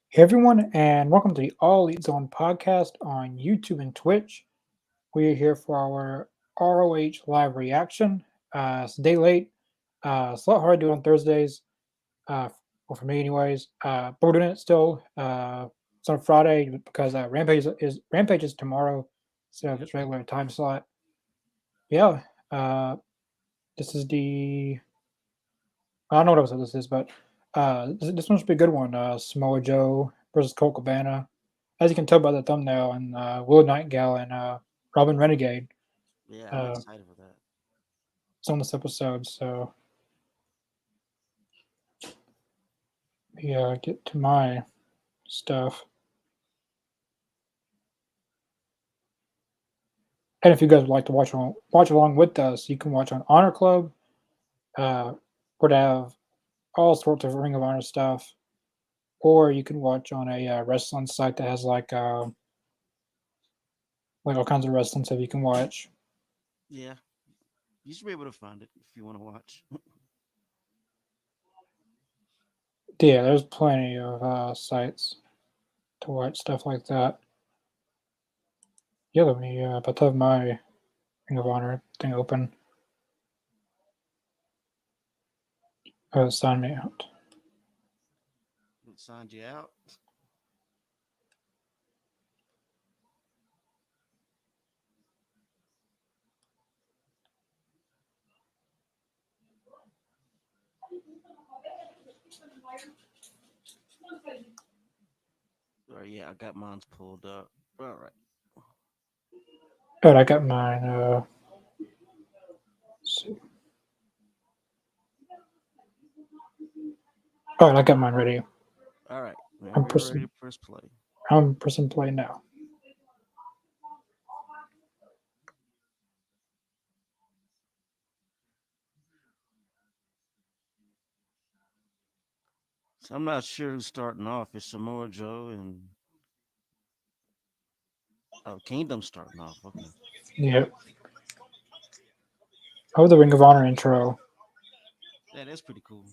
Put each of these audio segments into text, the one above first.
Hey everyone, and welcome to the All Elite Zone podcast on YouTube and Twitch. We are here for our ROH live reaction. It's a day late. It's a lot hard to do on Thursdays, well for me anyways. But we're doing it still. It's on Friday because Rampage is tomorrow, so if Yep. it's regular time slot. Yeah, uh, this is the I don't know what episode this is, but this one should be a good one. Samoa Joe versus Colt Cabana. As you can tell by the thumbnail, and Will Nightingale and Robin Renegade Yeah, I'm uh, excited for that. is on this episode. So yeah, get to my stuff. And if you guys would like to watch along with us, you can watch on Honor Club. Would have all sorts of Ring of Honor stuff, or you can watch on a wrestling site that has like all kinds of wrestling stuff you can watch. Yeah, you should be able to find it if you want to watch. Yeah, there's plenty of sites to watch stuff like that. Yeah, let me about to have my Ring of Honor thing open. Sign me out. It signed you out. Or yeah, I got mine's pulled up. All right. All right, I got mine. All right, I got mine ready. All right. I'm Whenever you're ready, pressing. press play. I'm pressing play now. So I'm not sure who's starting off. It's Samoa Joe and Kingdom starting off. Okay. Yep. Oh, the Ring of Honor intro. Yeah, that's pretty cool.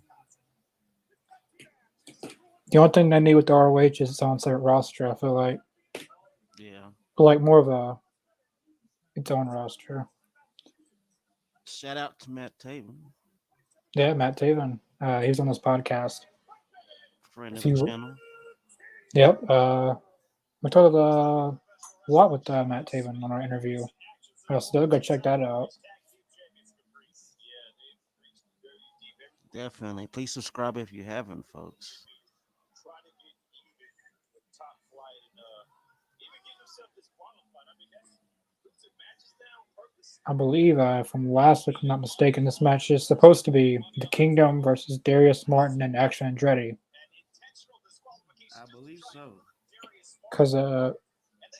The only thing they need with the ROH is its on-site roster. I feel Yeah. like more of a its own roster. Shout out to Matt Taven, Yeah, Matt Taven. He was on this podcast. friend of If the you, channel. yep. We talked a lot with Matt Taven on our interview. So go check that out. Definitely. Please subscribe if you haven't, folks. I believe, from last week, if I'm not mistaken, this match is supposed to be the Kingdom versus Darius Martin and Action Andretti. I believe so. Because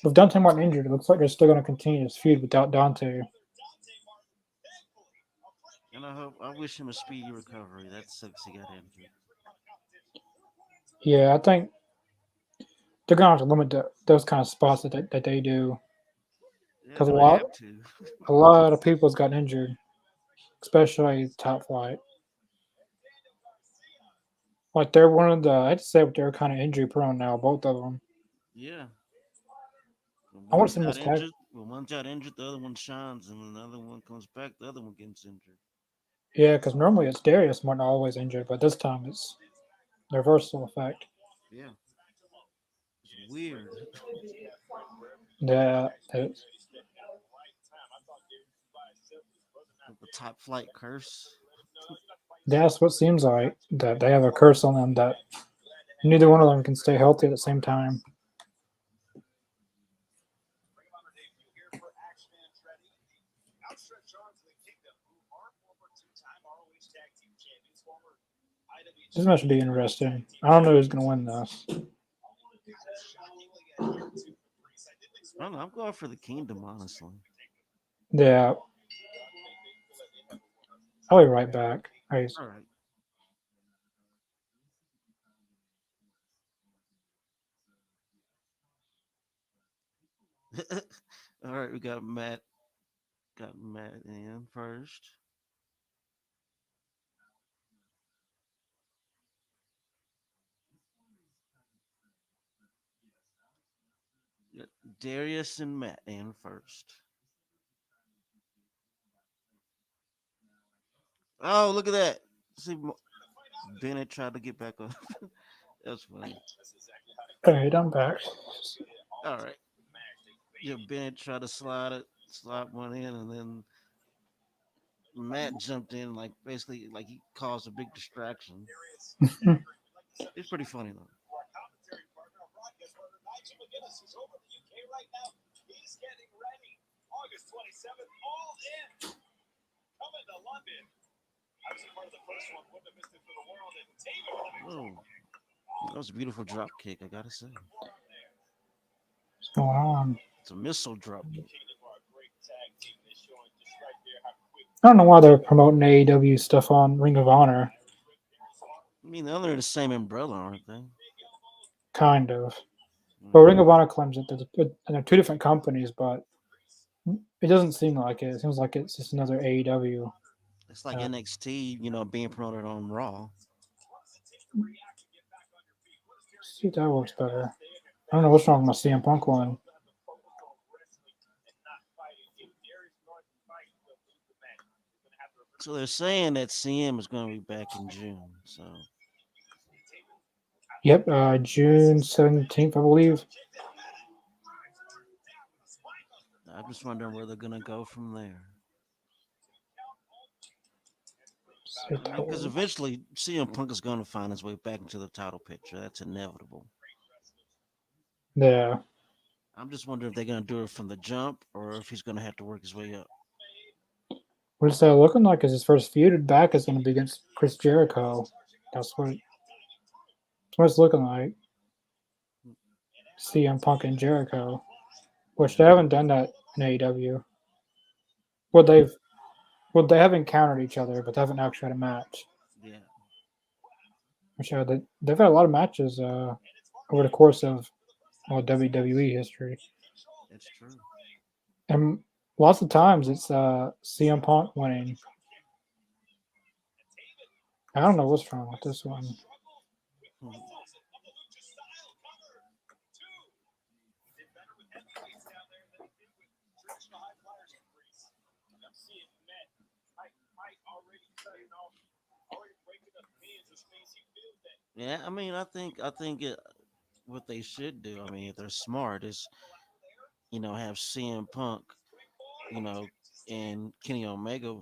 with Dante Martin injured, it looks like they're still going to continue this feud without Dante. And I wish him a speedy recovery. That sucks he got injured. Yeah, I think they're going to have to limit those kind of spots that they do. Yeah, Because they're gonna have to. a lot of people's got injured, especially top flight. Like they're one of the, I'd say they're kind of injury prone now, both of them. Yeah. When I want to one's see them out as tag. injured, when one's out injured, the other one shines, and when the other one comes back, the other one gets injured. Yeah, because normally it's Darius Martin always injured, but this time it's the reversal effect. Yeah, it's weird. Yeah, The top flight curse. that's what it seems like. That they have a curse on them that neither one of them can stay healthy at the same time. This match should be interesting. I don't know who's going to win this. I don't know. I'm going for the kingdom, honestly. Yeah, I'll be right back. Hey, All right. All right. We got Matt. Got Matt in first. Darius and Matt in first. Oh, look at that. See, Bennett tried to get back up. That's funny. All right, I'm back. All right. Yeah, Bennett tried to slide one in, and then Matt jumped in, like basically, like he caused a big distraction. It's pretty funny though. Oh, that was a beautiful drop kick, I gotta say. What's going on? It's a missile drop kick. I don't know why they're promoting AEW stuff on Ring of Honor. I mean, they're under the same umbrella, aren't they? Kind of. Well, Mm. Ring of Honor claims that they're two different companies, but it doesn't seem like it. It seems like it's just another AEW. It's like Uh, NXT, being promoted on Raw. see if that works better. I don't know what's wrong with my CM Punk one. So they're saying that CM is going to be back in June. So Yep, June 17th, I believe. I'm just wondering where they're going to go from there. See if I mean, that because works. eventually CM Punk is going to find his way back into the title picture. That's inevitable. Yeah. I'm just wondering if they're going to do it from the jump or if he's going to have to work his way up. What is that looking like? Is his first feud back is going to be against Chris Jericho. That's what it's looking like. CM Punk and Jericho, which they Yeah, haven't done that in AEW. Well, they have encountered each other, but they haven't actually had a match. yeah, Which they've had a lot of matches over the course of WWE history, that's true. and lots of times it's CM Punk winning. I don't know what's wrong with this one. Yeah, I mean, I think what they should do. I mean, if they're smart, is have CM Punk, you know, and Kenny Omega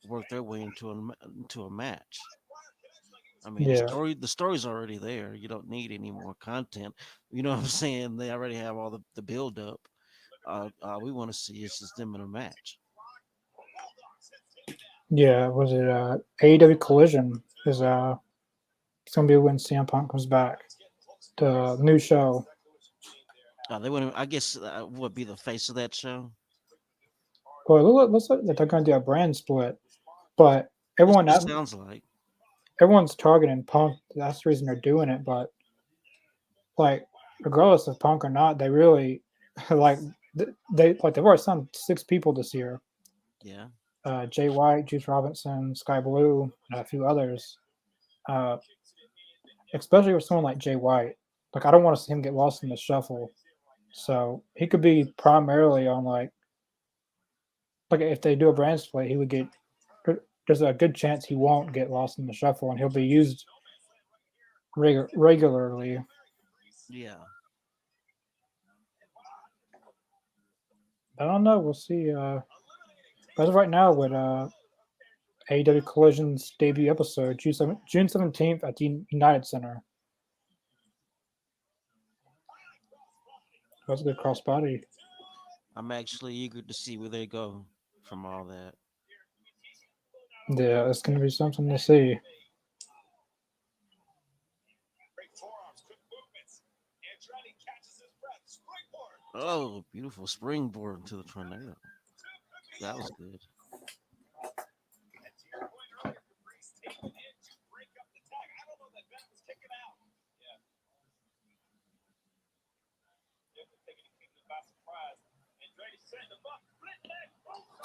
work their way into a match. I mean, the Yeah, story's already there. You don't need any more content. You know what I'm saying? They already have all the build up. All we want to see is just them in a match. yeah. Was it AEW Collision? Is it's gonna be when CM Punk comes back. The new show. They wouldn't. I guess would be the face of that show. Well, it looks like they're gonna do a brand split, but That's everyone what it sounds like. everyone's targeting Punk. That's the reason they're doing it. But like, regardless of Punk or not, they really like they've already signed 6 people this year. Yeah, Jay White, Juice Robinson, Sky Blue, and a few others. Uh, especially with someone like Jay White. Like, I don't want to see him get lost in the shuffle. So he could be primarily on like if they do a brand split, he would get. There's a good chance he won't get lost in the shuffle, and he'll be used regularly. yeah. I don't know. We'll see. As of right now, with AEW Collision's debut episode, June 17th at the United Center. That's a good crossbody. I'm actually eager to see where they go from all that. Yeah, it's going to be something to see. Oh, beautiful springboard into the tornado. That was good.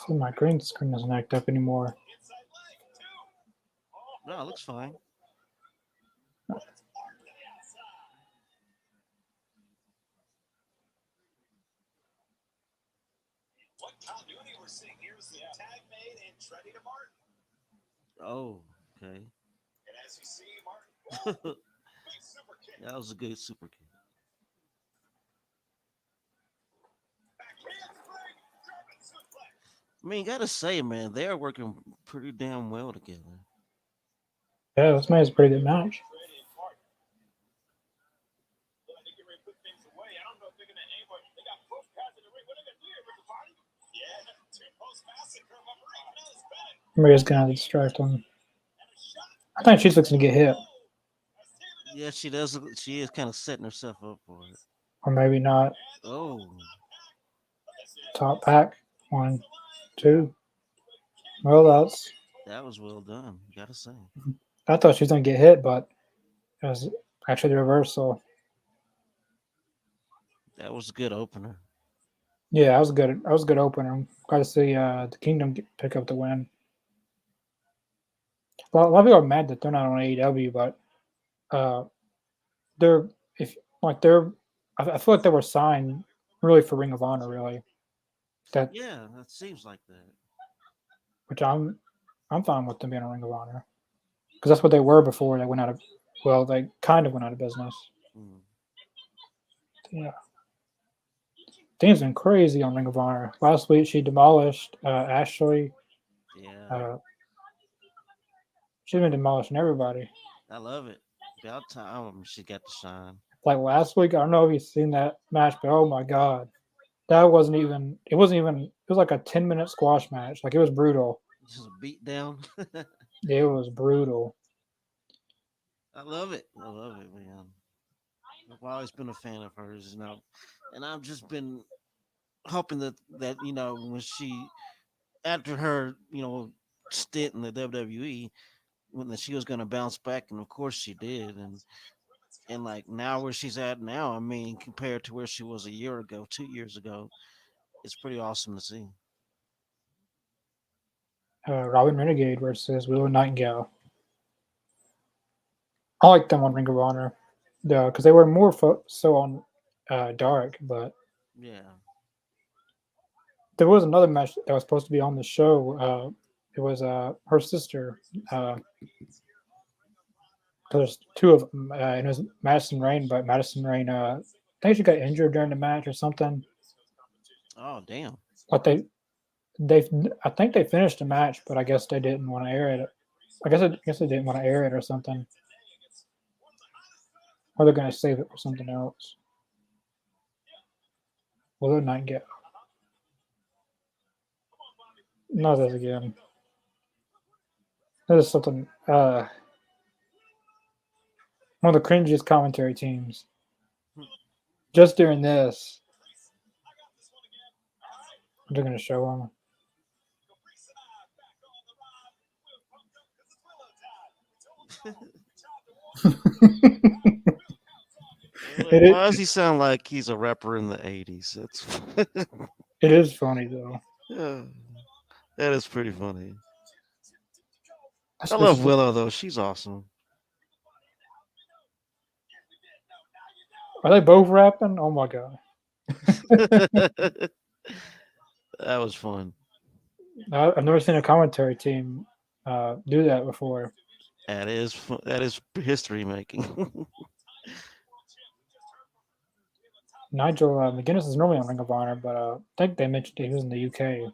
See, my green screen doesn't act up anymore. No, it looks fine. Oh, okay. That was a good super kick. I mean, gotta say, man, they're working pretty damn well together. Yeah, this made a pretty good match. Maria's gonna distract him. I think she's looking to get hit, Yeah, she does. She is kind of setting herself up for it. or maybe not. Oh, Top back. One, two. Well, that's. that was well done. Gotta say, I thought she was gonna get hit, but it was actually the reversal. that was a good opener. Yeah, that was a good. That was a good opener. I'm glad to see the Kingdom pick up the win. A lot of people are mad that they're not on AEW, but uh, they're if like they're. I feel like they were signed really for Ring of Honor, really. That Yeah, that seems like that. which I'm fine with them being on Ring of Honor because that's what they were before they went out of. Well, they kind of went out of business. Mm. Yeah, things been crazy on Ring of Honor. Last week she demolished Ashley. Yeah, Uh, she's been demolishing everybody. I love it. About time she got to shine. Like last week, I don't know if you've seen that match, but oh my god, that wasn't even. It wasn't even. It was like a 10-minute squash match. Like it was brutal. Just a beat down. It was brutal. I love it. I love it, man. I've always been a fan of hers, and I've just been hoping that when she after her stint in the WWE, when she was going to bounce back, and of course she did, and like now where she's at now, I mean, compared to where she was a year ago, 2 years ago, it's pretty awesome to see. Robin Renegade versus Willow Nightingale. I like them on Ring of Honor, because they were more so on Dark, but Yeah. there was another match that was supposed to be on the show. It was her sister. There's two of them, and it was Madison Rain, but Madison Rain, I think she got injured during the match or something. Oh damn. But they, I think they finished the match, but I guess they didn't want to air it. I guess they didn't want to air it or something, or they're gonna save it for something else. Will it not get? Not this again. This is something. One of the cringiest commentary teams. Just during this, they're gonna show them. Why it does he sound like he's a rapper in the '80s? That's it is funny though. yeah, that is pretty funny. I That's love just, Willow though; she's awesome. are they both rapping? Oh my god! That was fun. I've never seen a commentary team do that before. That is fun. That is history making. Nigel McGuinness is normally on Ring of Honor, but I think they mentioned he was in the UK.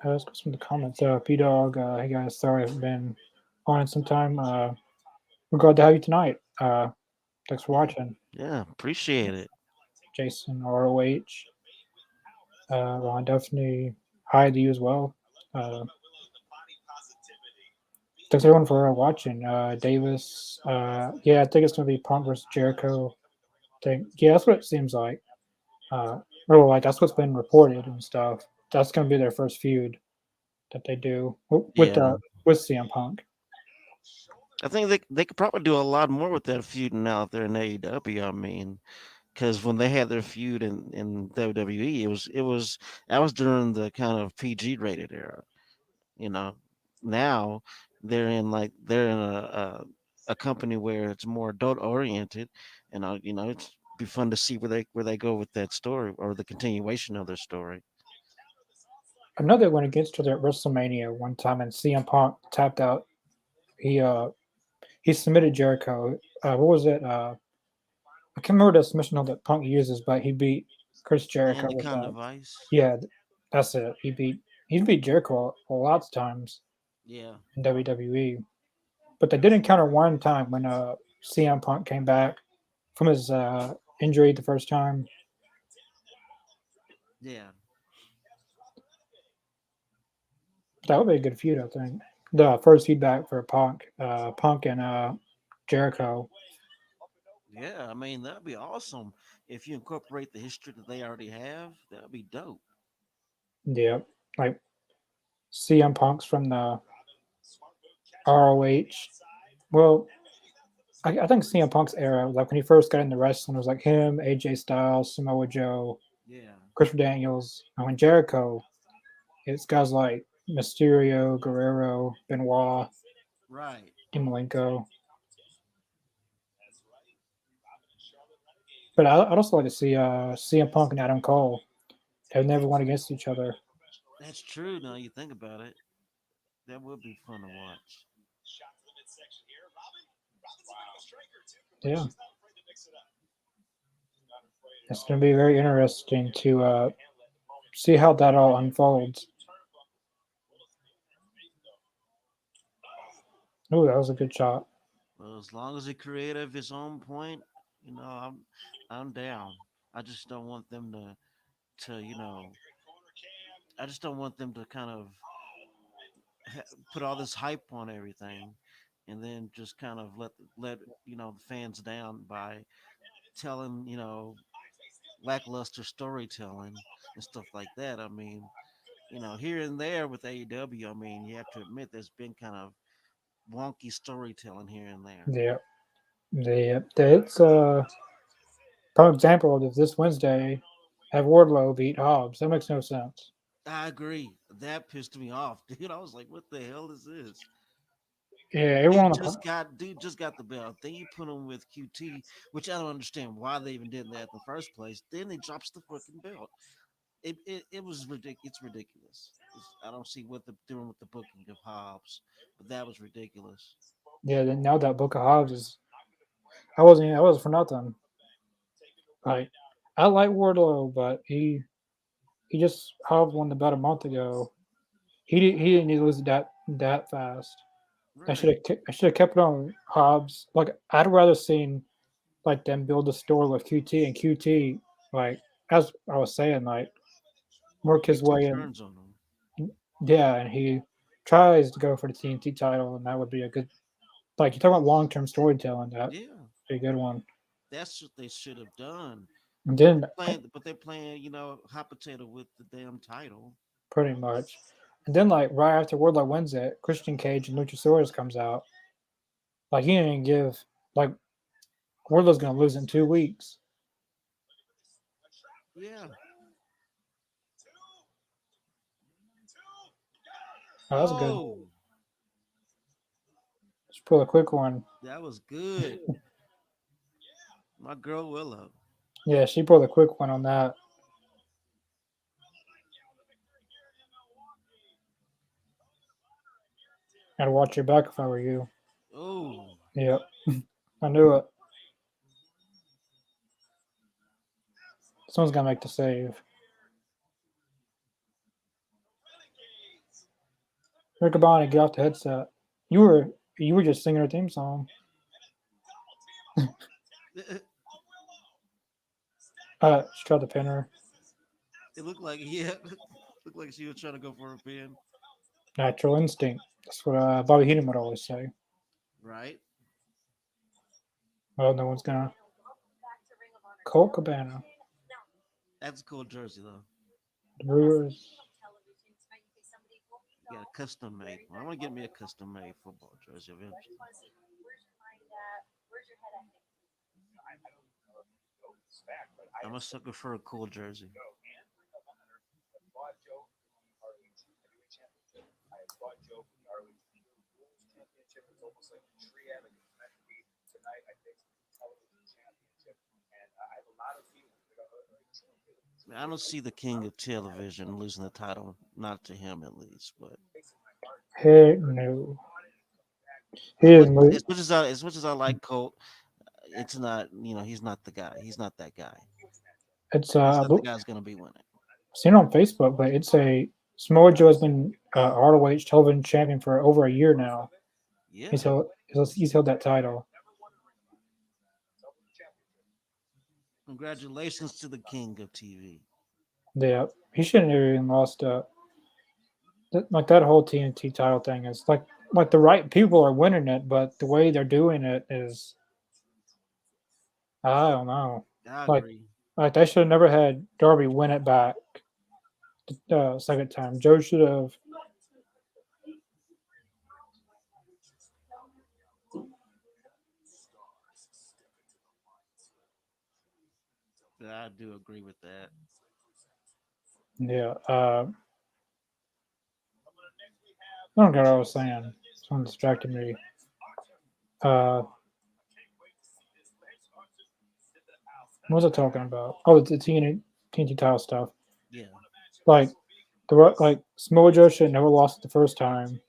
Let's go some of the comments. P Dog, hey guys, sorry I've been on in some time. We're glad to have you tonight. Thanks for watching. Yeah, appreciate it. Jason ROH, Ron Duffney, hi to you as well. Uh, Thanks everyone for watching. Davis, yeah, I think it's gonna be Punk versus Jericho. Thing, yeah, that's what it seems like. Or like that's what's been reported and stuff. That's gonna be their first feud that they do Yeah, with CM Punk. I think they could probably do a lot more with that feud now that they're in AEW. I mean, because when they had their feud in WWE, it was that was during the kind of PG rated era. You know, now they're in a company where it's more adult oriented, and it's be fun to see where they go with that story or the continuation of their story. I know they went against each other at WrestleMania one time, and CM Punk tapped out. He uh he submitted Jericho. What was it? I can't remember the submission hold that Punk uses, but he beat Chris Jericho with Anaconda that. Vice. Yeah, that's it. He beat Jericho a lot of times Yeah, in WWE, but they did encounter one time when CM Punk came back from his injury the first time. yeah, That would be a good feud, I think. The first feedback for Punk and Jericho. yeah. I mean, that'd be awesome if you incorporate the history that they already have. That'd be dope. Yeah, like CM Punk's from the ROH. Well, I think CM Punk's era, like when he first got into wrestling, it was like him, AJ Styles, Samoa Joe, Yeah, Christopher Daniels, and when Jericho, it's guys like Mysterio, Guerrero, Benoit, right. and Malenko. But I'd also like to see CM Punk and Adam Cole. They've never went against each other. That's true. Now you think about it, that would be fun to watch. Yeah, it's going to be very interesting to see how that all unfolds. Oh, that was a good shot. Well, as long as he creative his own point, I'm down. I just don't want them to. I just don't want them to kind of put all this hype on everything, and then just kind of let the fans down by telling lackluster storytelling and stuff like that. I mean, here and there with AEW, I mean, you have to admit there's been kind of wonky storytelling here and there. Yeah, it's prime example of this Wednesday have Wardlow beat Hobbs. That makes no sense. I agree. That pissed me off, dude. I was like, "What the hell is this?" Yeah, everyone on the Dude just got the belt. Then you put him with QT, which I don't understand why they even did that in the first place. Then he drops the fucking belt. It was ridiculous. It's ridiculous. I don't see what they're doing with the booking of Hobbs, but that was ridiculous. yeah. Then now that Book of Hobbs is, I wasn't for nothing. Like I like Wardlow, but he just Hobbs won the belt a month ago. He didn't need to lose it that fast. Right. I should have kept it on Hobbs. Like I'd rather seen like them build a story with QT and QT like as I was saying like work his QT way in. turns on him. Yeah, and he tries to go for the TNT title, and that would be a good. Like you talk about long term storytelling, that Yeah, be a good one. that's what they should have done. And But then they're playing, hot potato with the damn title. pretty much, and then like right after Wardlow wins it, Christian Cage and Luchasaurus comes out. Like he didn't give like Wardlow's gonna lose in 2 weeks. Yeah. Oh, that's good. Oh, Just pull a quick one. that was good. My girl Willow. Yeah, she pulled a quick one on that. I'd watch your back if I were you. Oh, Yep, I knew it. Someone's gonna make the save. Rick Abani, get off the headset. You were just singing her theme song. it She tried to pin her. looked like yeah, looked like she was trying to go for a pin. Natural instinct. That's what Bobby Heenan would always say. Right. Well, no one's gonna. Colt Cabana, That's a cool jersey though. the Brewers. You got a custom made. Well, I want to get me a custom made football jersey eventually. I'm a sucker for a cool jersey. I don't see the king of television losing the title, not to him at least. But Heck no. He as is much mo- as much as I like Colt, it's not. He's not the guy. He's not that guy. it's He's not the guy who's gonna be winning. seen on Facebook, but it's a Samoa Joe has been ROH television champion for over a year now. Yeah. He's held that title. Congratulations to the king of TV. Yeah, he shouldn't have even lost. Like that whole TNT title thing is like the right people are winning it, but the way they're doing it is I don't know. I Like agree. like they should have never had Darby win it back second time. Joe should have. I do agree with that. Yeah. I don't get what I was saying. Someone distracted me. Uh, what was I talking about? Oh, the TNT title stuff. Yeah. Like like Samoa Joe should have never lost it the first time.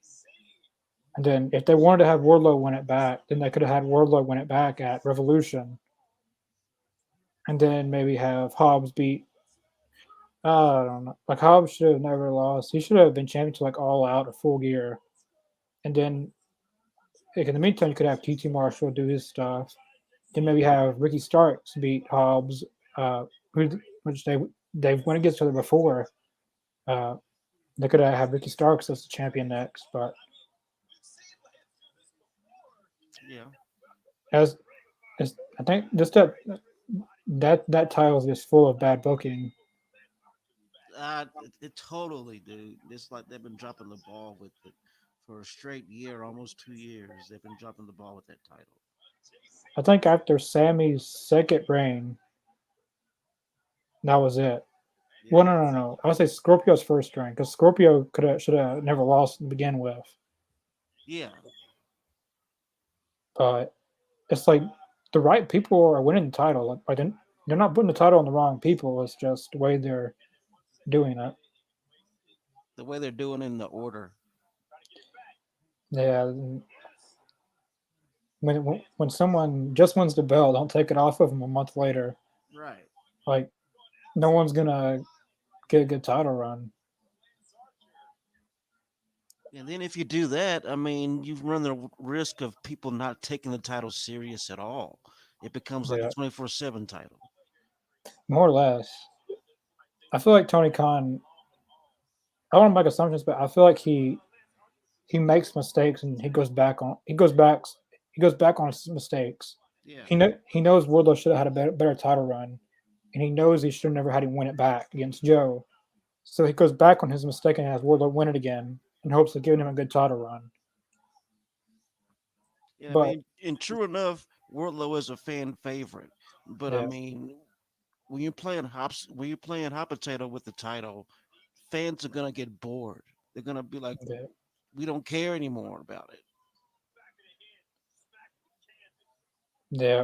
And then if they wanted to have Wardlow win it back, then they could have had Wardlow win it back at Revolution, and then maybe have Hobbs beat. I don't know. Like Hobbs should have never lost. He should have been champion to like All Out or Full Gear, and then like, in the meantime you could have TT Marshall do his stuff. Then maybe have Ricky Starks beat Hobbs, who which they've went against each other before. Uh, they could have had Ricky Starks as the champion next, but Yeah. as I think just that title is just full of bad booking. It totally, dude. It's like they've been dropping the ball with it for a straight year, almost 2 years. They've been dropping the ball with that title. I think after Sammy's second reign, that was it. Well, Yeah. no. I would say Scorpio's first reign because Scorpio could have should have never lost to begin with. Yeah. But it's like the right people are winning the title. Like they're not putting the title on the wrong people. It's just the way they're doing it. The way they're doing it in the order. Yeah, when someone just wins the belt, don't take it off of them a month later. Right. Like no one's gonna get a good title run. And then if you do that, I mean, you run the risk of people not taking the title serious at all. It becomes like a Yeah, 24/7 title. more or less. I feel like Tony Khan. I don't want to make assumptions, but I feel like he makes mistakes and he goes back on his mistakes. Yeah. He knows Wardlow should have had a better title run, and he knows he should have never had him win it back against Joe. So he goes back on his mistake and has Wardlow win it again in hopes of giving him a good title run. Yeah, I But mean, and true enough, Wardlow is a fan favorite. But I yeah, mean, when you're playing hot potato with the title, fans are gonna get bored. They're gonna be like, yeah, we don't care anymore about it. yeah.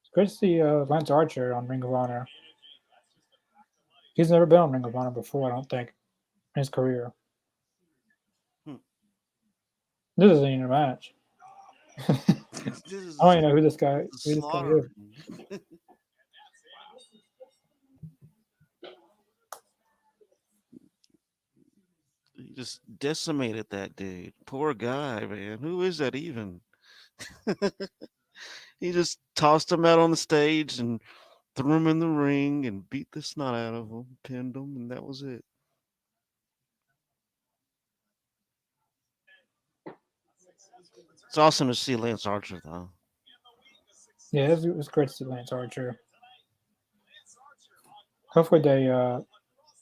It's great to see Lance Archer on Ring of Honor. He's never been on Ring of Honor before, I don't think, in his career. Hmm. This isn't even a match. I This don't is even know a who this guy is. slaughter. He just decimated that dude. Poor guy, man. Who is that even? He just tossed him out on the stage and threw him in the ring and beat the snot out of him, pinned him, and that was it. It's awesome to see Lance Archer, though. Yeah, it was great to see Lance Archer. Hopefully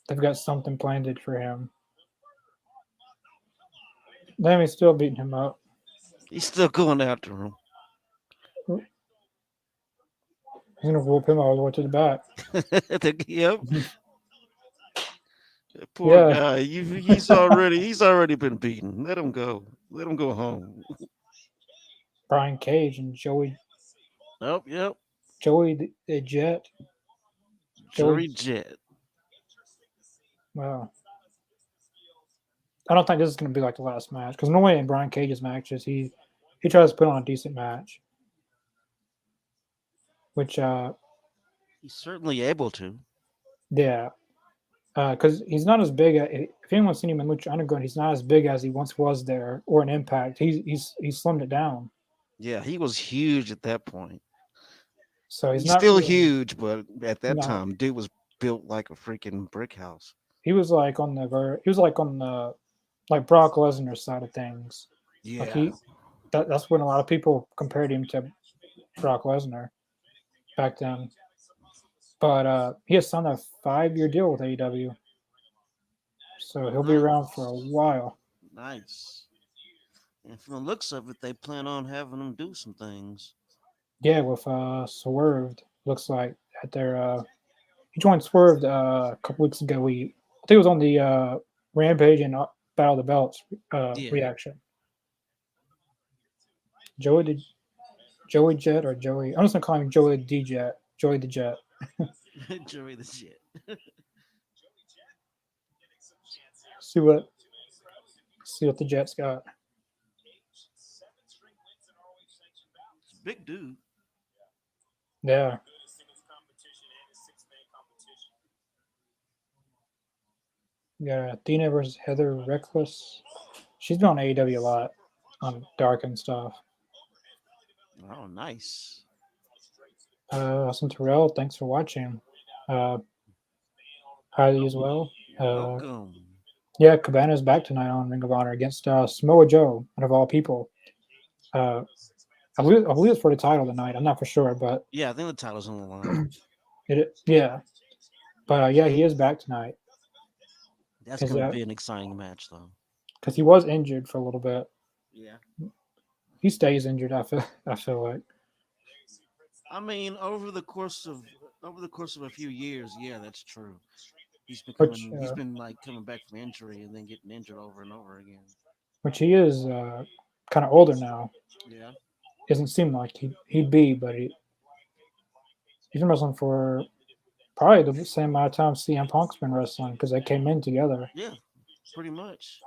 they've got something planned for him. Nammy's still beating him up. He's still going after him. He's gonna whoop him all the way to the back. Yep, poor Yeah, guy. He's already been beaten. Let him go. Let him go home. Brian Cage and Joey. Oh, yep. Joey the Jet. Joey. Jury Jet. Well, I don't think this is going to be like the last match because normally in Brian Cage's matches he tries to put on a decent match, which He's certainly able to. yeah, because he's not as big. If anyone's seen him in Lucha Underground, he's not as big as he once was there or in Impact. He's slimmed it down, Yeah, he was huge at that point. so he's He's not still really huge, but at that no. time, dude was built like a freaking brick house. He was like he was like on the like Brock Lesnar side of things. Like Yeah. that's when a lot of people compared him to Brock Lesnar back then. But he has signed a 5-year deal with AEW, so he'll be around for a Nice. while. Nice. And from the looks of it, they plan on having him do some things. Yeah, with Swerved, looks like at their he joined Swerved a couple weeks ago. I think it was on the Rampage and Battle of the Belts Yeah. reaction. Joey did Joey Jet or Joey? I'm just gonna call him Joey D Jet. Joey the Jet. Jury the Jet. See what the Jets got. He's a big dude. Yeah, yeah. Athena versus Heather Reckless. She's been on AEW a lot on Dark and stuff. Oh, nice. Austin Terrell, thanks for watching. Uh, highly as well. You're Uh, welcome. yeah, Cabana's back tonight on Ring of Honor against Samoa Joe, out of all people. Uh, I believe it's for the title tonight. I'm not for sure, but Yeah, I think the title's on the line. yeah. But yeah, he is back tonight That's because going to be an exciting match, though. he was injured for a little bit. Yeah. He stays injured. I feel like. I mean, over the course of a few years, yeah, that's true. Which He's been like coming back from injury and then getting injured over and over again. he is kind of older now. Yeah. Doesn't seem like he'd be, but he's been wrestling for probably the same amount of time CM Punk's been wrestling because they came in together. Yeah, pretty much.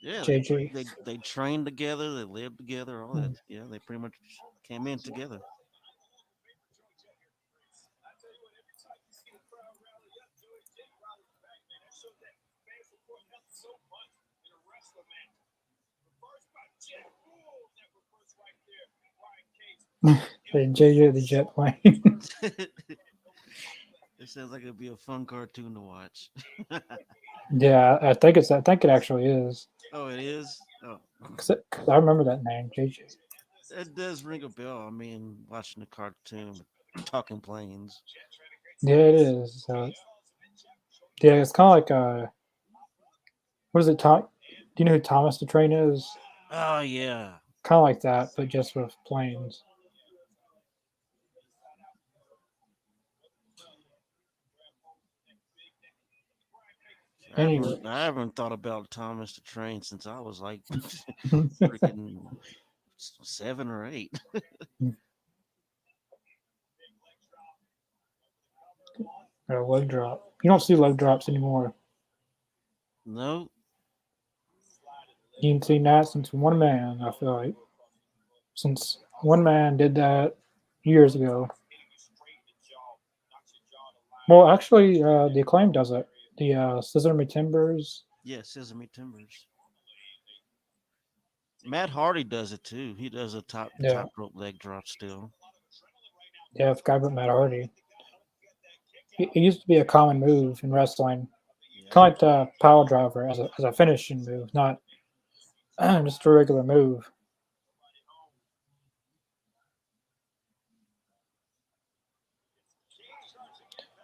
Yeah, JJ. they trained together, they lived together, all that. Yeah, they pretty much came in together. JJ the Jet plane. It sounds like it'd be a fun cartoon to watch. Yeah, I think it actually is Oh, it is. Oh, because I remember that name JJ. it does ring a bell. I mean, watching the cartoon with talking planes. Yeah, it is. Yeah, it's kind of like what is it? Tom? Do you know who Thomas the Train is? Oh yeah, Kind of like that, but just with planes. Anyway, I haven't thought about Thomas the Train since I was like freaking 7 or 8. leg drop. You don't see leg drops anymore. No, You can see that since one man. I feel like since one man did that years ago. Well, actually, the acclaim does it. The Scissor Me Timbers. yeah, Sesame Timbers. Matt Hardy does it too. He does a Yeah, top rope leg drop still. yeah, I forgot about Matt Hardy. It used to be a common move in wrestling, Yeah, kind of like the power driver as a finishing move, not just a regular move.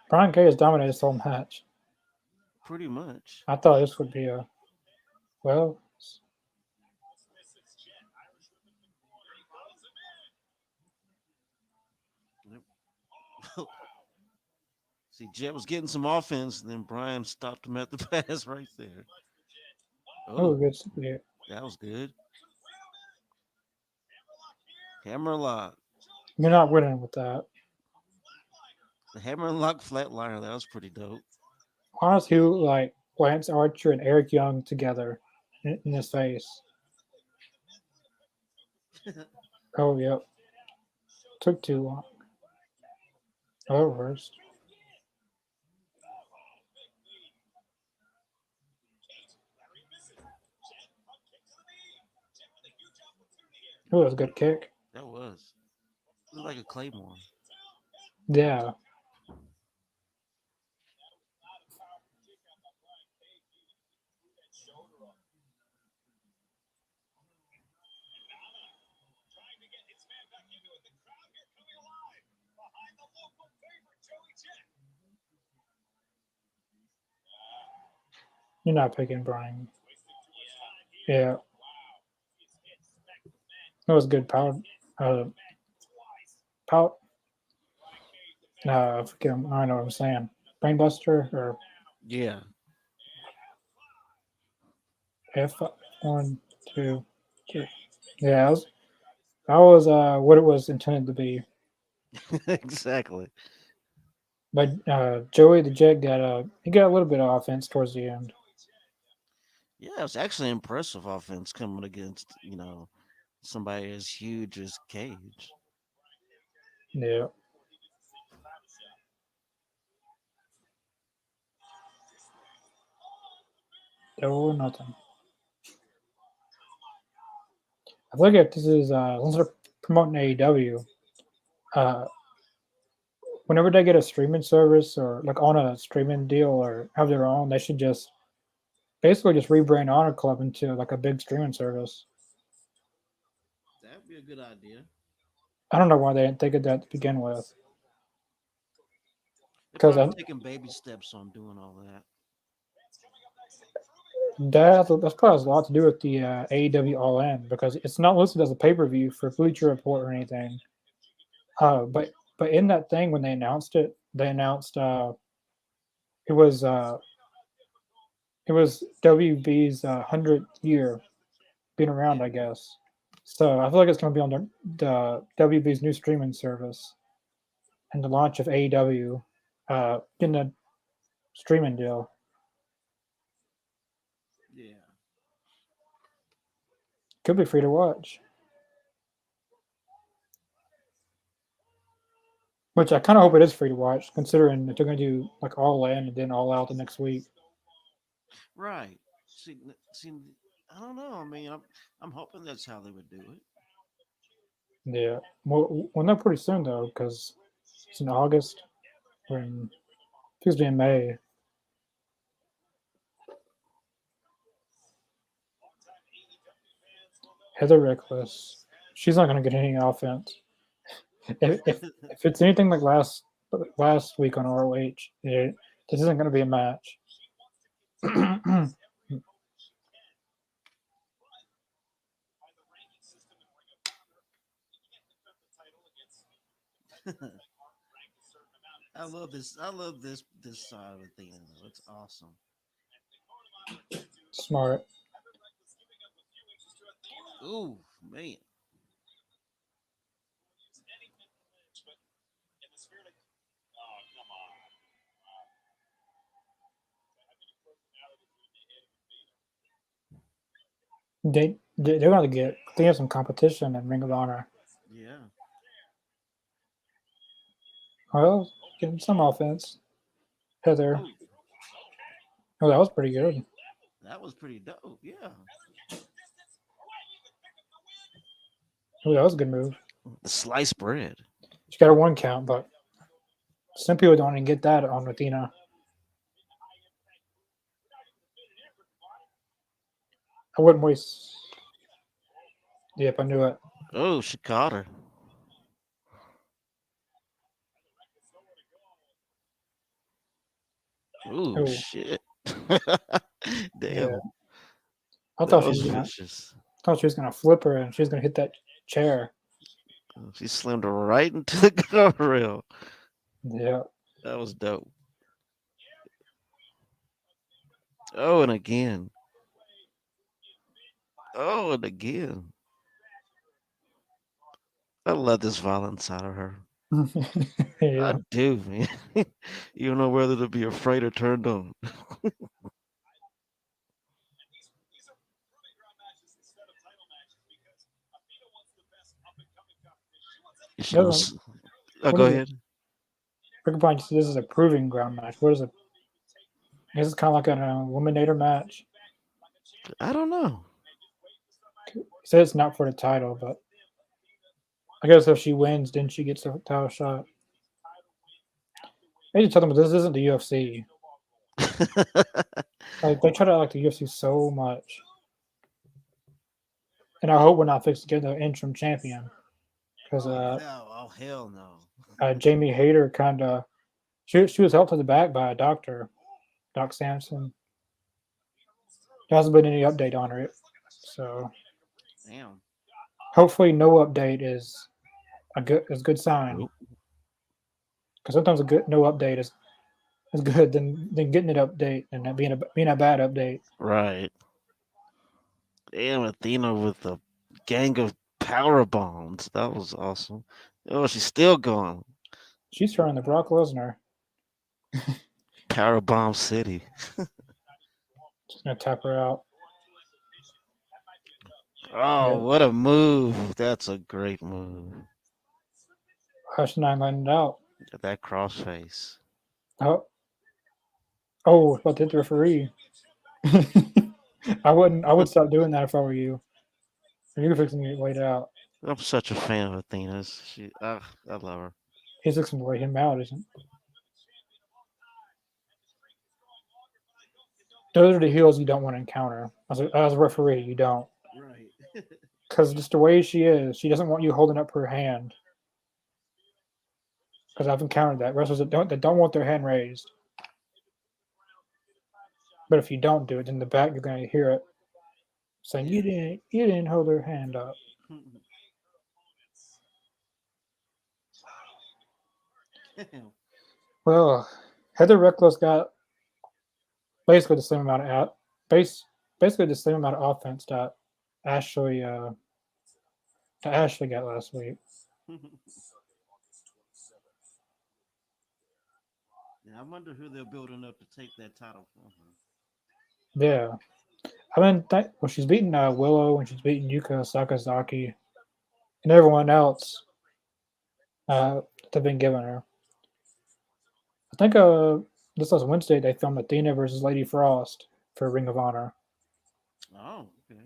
Brian Cage has dominated this whole match. pretty much. I thought this would be a well. See, Jet was getting some offense, and then Brian stopped him at the pass right there. Oh, Oh, good super kick. that was good. Hammerlock. You're not winning with that. The Hammerlock flatliner. That was pretty dope. Honestly, like Lance Archer and Eric Young together in his face. Oh, yep. Took too long. Oh, reversed. Oh, that was a good kick. That was. Looked like a claymore. Yeah. You're not picking Brian. Yeah. That was good power. Uh, power. I forget. I know what I'm saying. Brainbuster or Yeah. F one, two, three. Yeah, that was what it was intended to be. Exactly. But Joey the Jet got a little bit of offense towards the end. Yeah, it was actually impressive offense coming against, somebody as huge as Cage. Yeah, double or nothing. I think if this is since they're promoting AEW, uh, whenever they get a streaming service or like on a streaming deal or have their own, they should just basically just rebrand Honor Club into like a big streaming service. That'd be a good idea. I don't know why they didn't think of that to begin with. They're Because probably taking baby steps on doing all that. that's probably has a lot to do with the AEW All In because it's not listed as a pay per view for Bleacher Report or anything. But in that thing when they announced it, they announced it was uh, it was WB's 100th year being around, Yeah. I guess. So I feel like it's going to be on the WB's new streaming service and the launch of AEW, getting a streaming deal. Yeah. Could be free to watch, which I kind of hope it is free to watch, considering that they're going to do like All In and then All Out the next week. Right. See, I don't know. I mean, I'm hoping that's how they would do it. Yeah, well, not pretty soon though, because it's in August. When it's supposed to be in May. Heather Reckless, she's not going to get any offense. If it's anything like last week on ROH, this isn't going to be a match. I love this side of the thing. Though. It's awesome. Smart. Ooh, man. They're going to get they have some competition in Ring of Honor. Yeah. Well, give them some offense. Heather. Oh, Oh, that was pretty good. that was pretty dope. Yeah. Oh, that was a good move. The sliced bread. She got a one count, but some people don't even get that on Athena. I wouldn't waste. Yep, I knew it. Oh, she caught her. Ooh, Oh, shit. yeah. Damn. I That thought she was was gonna. vicious. Thought she was gonna flip her and she was gonna hit that chair. She slammed her right into the guardrail. Yeah. That was dope. Oh, and again. Oh, and again. I love this violent side of her. I Yeah, do, man. You don't know whether to be afraid or turned on. She gonna. doesn't. Oh, What go is it? ahead. Rick Bond, this is a proving ground match. What is it? I guess it's kind of like an eliminator match. I don't know. It says it's not for the title, but I guess if she wins, then she gets the title shot. I need to tell them this isn't the UFC. Like they try to like the UFC so much, and I hope we're not fixed to get the interim champion because Oh no! Oh hell no! Jamie Hayter kind of she was helped to the back by a doctor, Doc Sampson. There hasn't been any update on her, so Damn. hopefully no update is a good sign. Nope. Because sometimes a good no update is good than getting an update and that being a bad update. Right. Damn, Athena with a gang of power bombs. That was awesome. Oh, she's still going. She's turning the Brock Lesnar. Power bomb city. Just gonna tap her out. Oh, Yeah, what a move! That's a great move. Hush Nine letting it out. That crossface. Oh, about to hit the referee. I wouldn't. I would stop doing that if I were you. You're fixing to get laid out. I'm such a fan of Athena's. I love her. He's fixing to lay him out, isn't? Those are the heels you don't want to encounter as a referee. You don't, Right. because just the way she is, she doesn't want you holding up her hand. Because I've encountered that wrestlers that don't want their hand raised. But if you don't do it, in the back you're gonna hear it saying Yeah. you didn't hold her hand up. Damn. Well, Heather Reckless got basically the same amount of base basically the same amount of offense Ashley uh, that Ashley got last week. Yeah, I wonder who they're building up to take that title from her. Yeah, I mean, well, she's beaten Willow and she's beaten Yuka Sakazaki and everyone else that they've been giving her. I think this last Wednesday they filmed Athena versus Lady Frost for Ring of Honor. Oh, okay.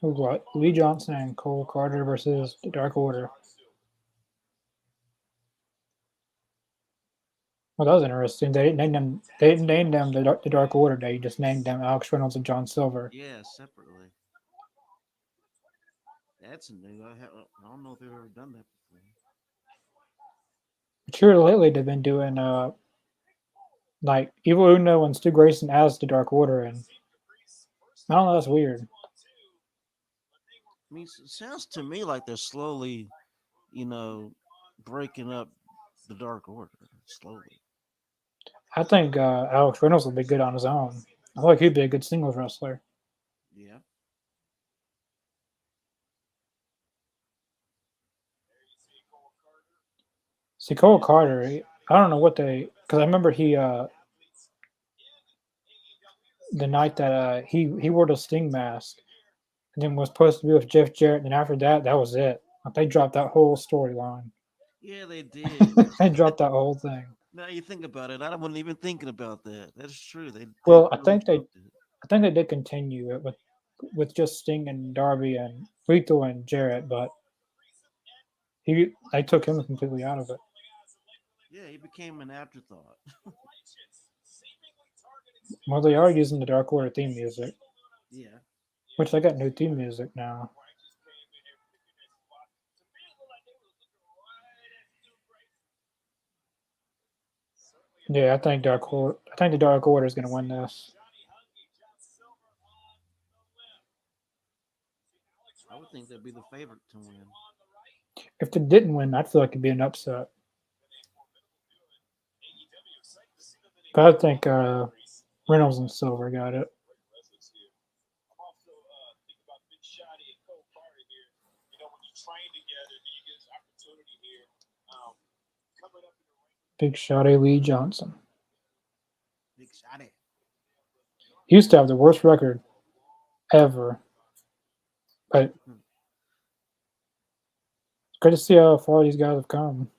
Who's what? Lee Johnson and Cole Carter versus the Dark Order. Well, that was interesting. They didn't name them. They didn't name them the Dark Order. They just named them Alex Reynolds and John Silver. Yeah, separately. That's new. I don't know if they've ever done that before. But here lately, they've been doing like Evil Uno and Stu Grayson as the Dark Order, and I don't know. That's weird. I mean, it sounds to me like they're slowly, you know, breaking up the Dark Order slowly. I think Alex Reynolds would be good on his own. I feel like he'd be a good singles wrestler. Yeah. See, Cole Carter. I don't know what they because I remember he the night that he wore the Sting mask and then was supposed to be with Jeff Jarrett, and after that, that was it. Like, they dropped that whole storyline. Yeah, they did. They dropped that whole thing. Now you think about it, I wasn't even thinking about that. That's true. They Well, really dropped it. I think they did continue it with just Sting and Darby and Lethal and Jarrett, but they took him completely out of it. Yeah, he became an afterthought. Well, they are using the Dark Order theme music, Yeah. which they got new theme music now. Yeah, I think the Dark Order is going to win this. I would think they'd be the favorite to win. If they didn't win, I feel like it'd be an upset. But I think Reynolds and Silver got it. Big shot at Lee Johnson. Big shot. He used to have the worst record ever, but good to see how far these guys have come.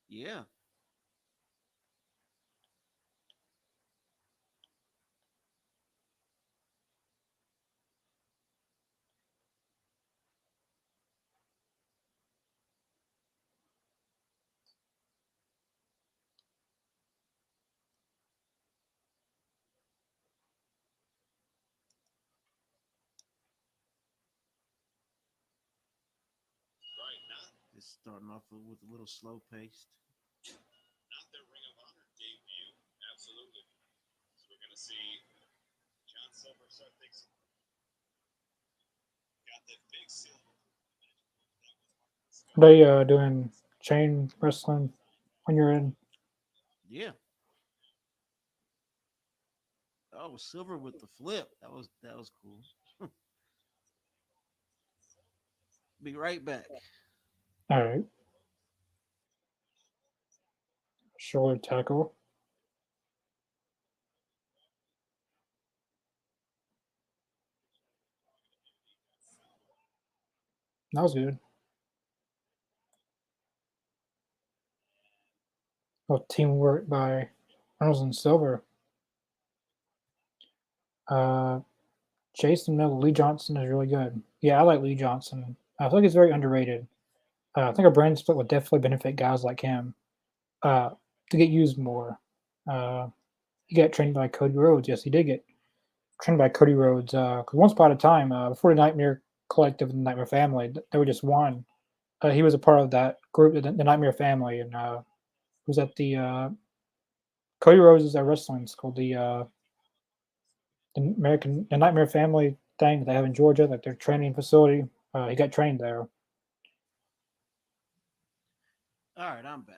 Yeah. It's starting off with a little slow paced. They doing chain wrestling when you're in. Yeah. Oh, Silver with the flip. That was cool. Be right back. All right, shoulder tackle. That was good. Well, teamwork by Reynolds and Silver. Uh, Jason Miller, Lee Johnson is really good. Yeah, I like Lee Johnson. I feel like he's very underrated. I think a brand split would definitely benefit guys like him uh, to get used more. Uh, he got trained by Cody Rhodes. Yes, he did get trained by Cody Rhodes. Because once upon a time, before the Nightmare Collective and the Nightmare Family, they were just one. He was a part of that group, the Nightmare Family, and was at the Cody Rhodes is at wrestling school, the Nightmare Family thing that they have in Georgia, like their training facility. He got trained there. All right, I'm back.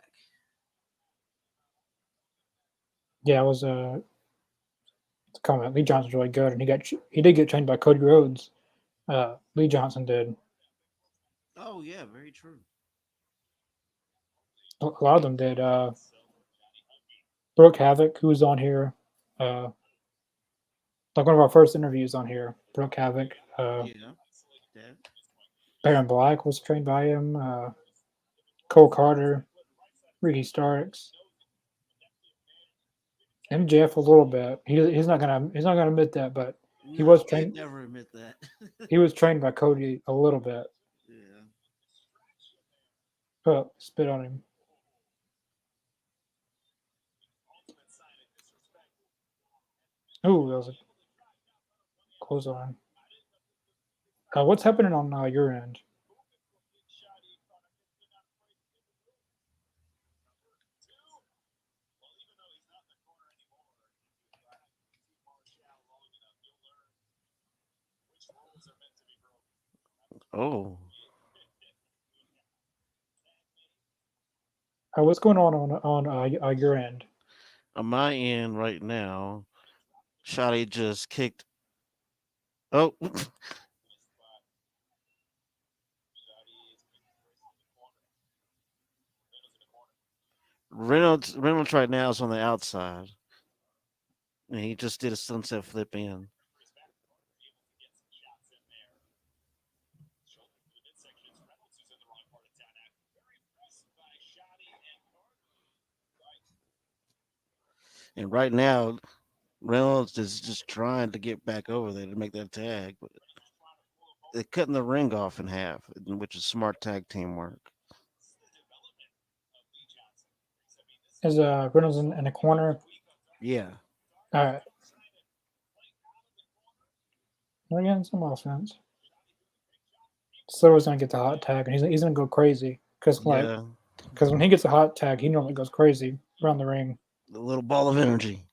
Yeah, it was a comment. Lee Johnson's really good, and he did get trained by Cody Rhodes. Lee Johnson did. Oh yeah, very true. A lot of them did. Brooke Havoc, who was on here, uh, like one of our first interviews on here. Brooke Havoc, Yeah. That. Baron Black was trained by him. Cole Carter, Ricky Starks, MJF a little bit. He's not gonna admit that, but he No, was he'd trained. never admit that. He was trained by Cody a little bit. Yeah. But spit on him. Ooh, that was a close on. What's happening on your end? Oh, What's going on your end? on my end right now, Shotty just kicked. Oh, Reynolds right now is on the outside, and he just did a sunset flip in. And right now, Reynolds is just trying to get back over there to make that tag, but they're cutting the ring off in half, which is smart tag team work. Is Reynolds in the corner? Yeah. All right, we're getting some offense. Silver's gonna get the hot tag, and he's gonna go crazy Yeah. because when he gets a hot tag, he normally goes crazy around the ring. The little ball of energy.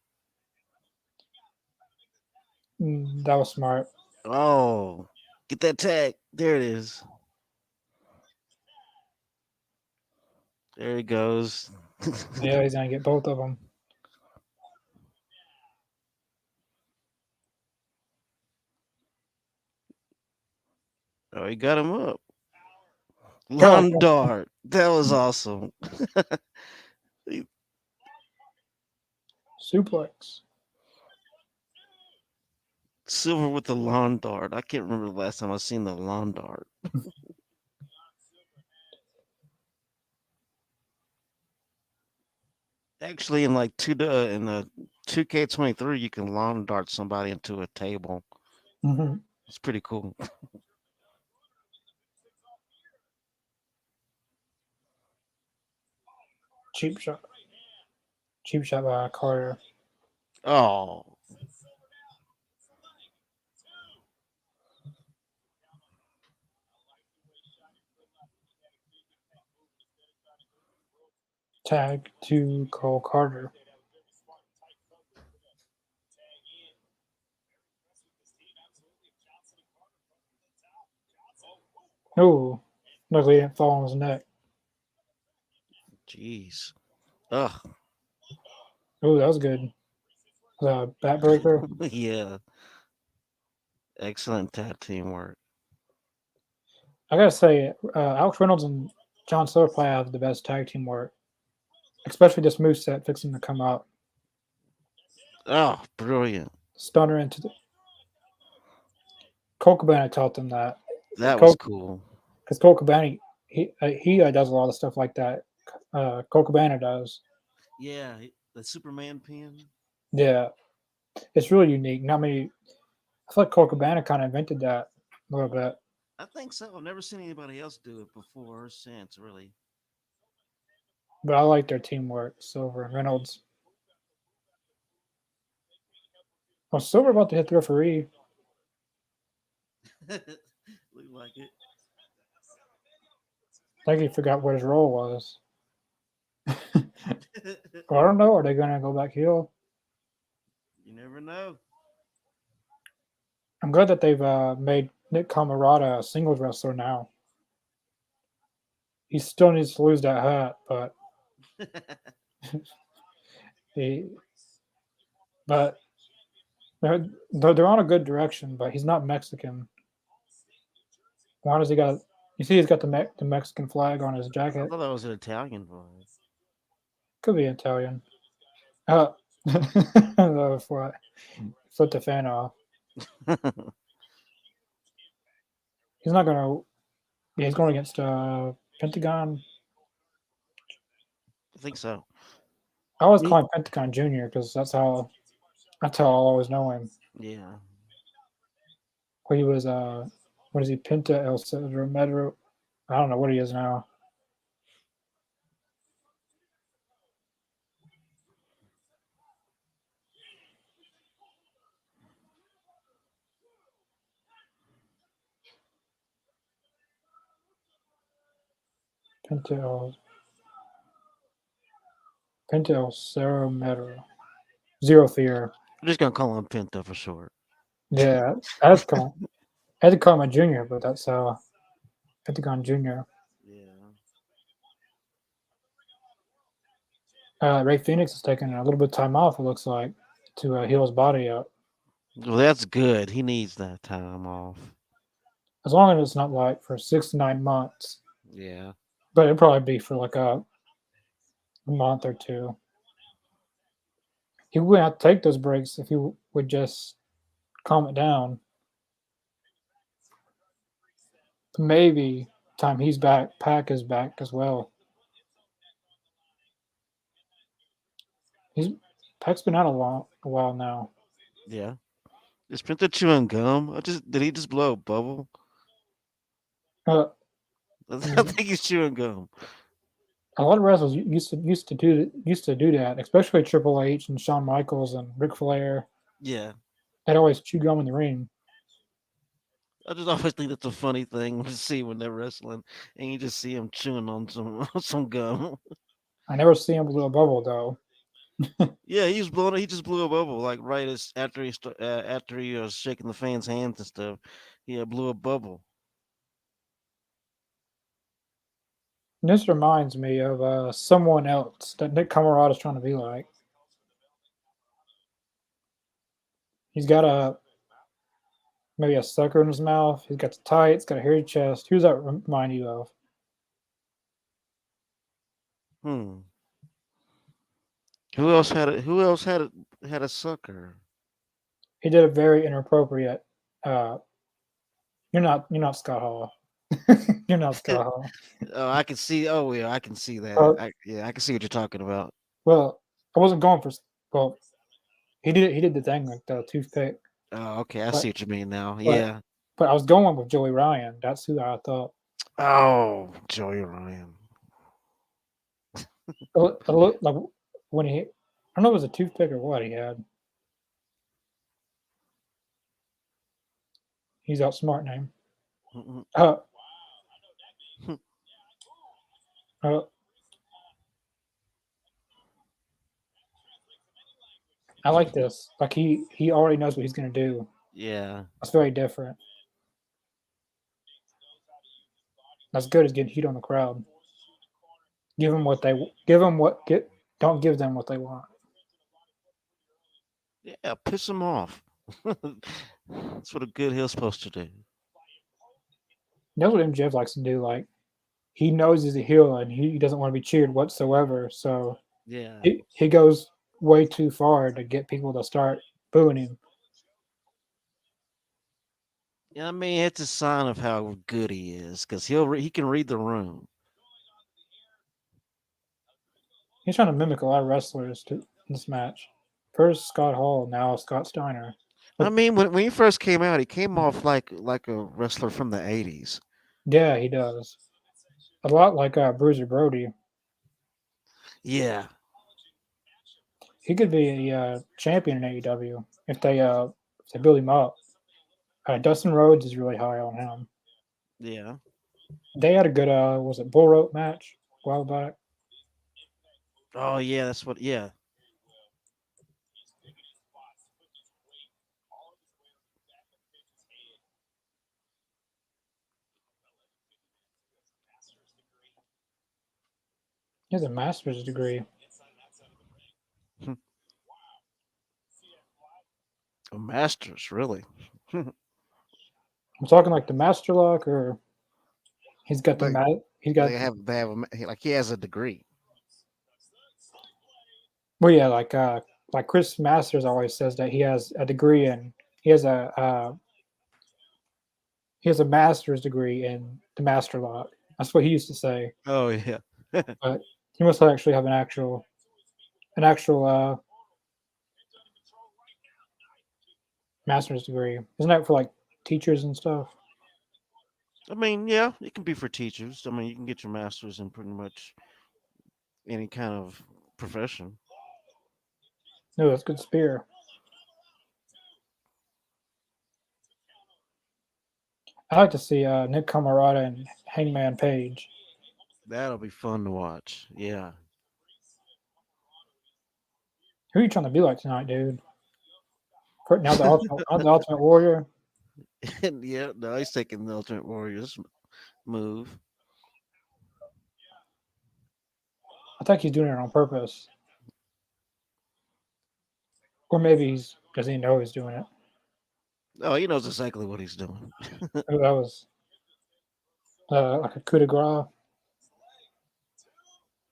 That was smart. Oh, get that tag. There it is. There he goes. Yeah, he's gonna get both of them. Oh, he got him up. Got Lawn dart. That was awesome. He- suplex. Silver with the lawn dart. I can't remember the last time I seen the lawn dart. Actually, in like in the 2K23, you can lawn dart somebody into a table. Hmm. It's pretty cool. Cheap shot. Cheap shot by Carter. Oh, Tag to Cole Carter. Oh, luckily he didn't fall on his neck. jeez. Ugh. Oh, that was good. The backbreaker. Yeah. Excellent tag team work. I gotta say, Alex Reynolds and John Silver probably have the best tag team work, especially this moveset fixing to come out. Oh, brilliant. Stunner into the Cole Cabana taught them that. That was Cole, cool. because Cole Cabana he does a lot of stuff like that. Cole Cabana does. Yeah, the Superman pin. Yeah, it's really unique. Not many. I feel like Cole Cabana kind of invented that a little bit. I think so. I've never seen anybody else do it before or since, really. But I like their teamwork, Silver and Reynolds. Well, Silver about to hit the referee. Look like it. I think he forgot what his role was. Well, I don't know. Are they going to go back heel? You never know. I'm glad that they've made Nick Camarada a singles wrestler now. He still needs to lose that hat, but he, but they're on a good direction. But he's not Mexican. Why does he got? You see, he's got the Mexican flag on his I jacket. thought that was an Italian boy. Could be Italian. Oh, that what flip the fan off. I He's not gonna. Yeah, he's going against Pentagon. think so. I always Me? call him Pentagon Junior because that's how I always know him. Yeah. Where he was what is he, Pinta El Cedro Metro? I don't know what he is now. Pinta El Cerro Metro. Zero Fear. I'm just gonna call him Pinto for short. Yeah, I had to call him a junior, but that's Pentagon Junior. Yeah. Ray Phoenix is taking a little bit of time off. It looks like to heal his body up. Well, that's good. He needs that time off. As long as it's not like for 6 to 9 months, Yeah. but it'd probably be for like a month or two. He wouldn't have to take those breaks if he would just calm it down. Maybe time he's back, Pac is back as well. He's Pac's been out a while now. Yeah. Is Pinto chewing gum? Did he just blow a bubble? Uh, I a think he's chewing gum. lot of wrestlers used to do that, especially Triple H and Shawn Michaels and Ric Flair. Yeah. They'd always chew gum in the ring. I just always think that's a funny thing to see when they're wrestling, and you just see him chewing on some some gum. I never see him blow a bubble though. Yeah, he was blowing. He just blew a bubble like right as after he was shaking the fans' hands and stuff. He blew a bubble. And this reminds me of someone else that Nick Camarada is trying to be like. He's got a maybe a sucker in his mouth. He's got the tights, got a hairy chest. Who's that remind you of? Hmm. Who else had a sucker? He did a very inappropriate. Uh, you're not Scott Hall. You're not Scott Hall. Oh, I can see. Oh, yeah, I can see that. Uh, Yeah, I can see what you're talking about. well, I wasn't going for. Well, he did. He did the thing like the toothpick, Oh, okay, I but see what you mean now. but Yeah. but I was going with Joey Ryan. That's who I thought. Oh, Joey Ryan. It looked like when he. I don't know if it was a toothpick or what he had. He's outsmarting him. Mhm. Uh, uh, I like this. Like he already knows what he's gonna do. Yeah. That's very different. That's good as getting heat on the crowd. Give them what they give them what get. Don't give them what they want. Yeah, piss him off. That's what a good heel's supposed to do. That's what MJF likes to do. Like he knows he's a heel and he doesn't want to be cheered whatsoever. So Yeah. he goes way too far to get people to start booing him. Yeah, I mean, it's a sign of how good he is because he can read the room. He's trying to mimic a lot of wrestlers in this match. First Scott Hall, now Scott Steiner. I But mean, when he first came out, he came off like a wrestler from the '80s. yeah, he does a lot like Bruiser Brody. Yeah. He could be a champion in AEW if they build him up. Dustin Rhodes is really high on him. Yeah. They had a good was it bull rope match a while back. Oh, yeah. That's what. Yeah. He has a master's degree. A Masters, really. I'm talking like the master lock, or he's got the Like mat. He's got like he has a degree. well, yeah, like Chris Masters always says that he has a degree in he has a he has a master's degree in the master lock. That's what he used to say. Oh yeah. But he must actually have an actual master's degree. Isn't that for like teachers and stuff? I mean, yeah, it can be for teachers. I mean, you can get your masters in pretty much any kind of profession. No, that's good spear. I like to see Nick Camarada and Hangman Page. That'll be fun to watch. Yeah. Who are you trying to be like tonight, dude? Now the Ultimate Warrior. And yeah, no, he's taking the Ultimate Warriors move. I think he's doing it on purpose, or maybe he's doesn't he know he's doing it. Oh, he knows exactly what he's doing. Oh, that was like a coup de grace.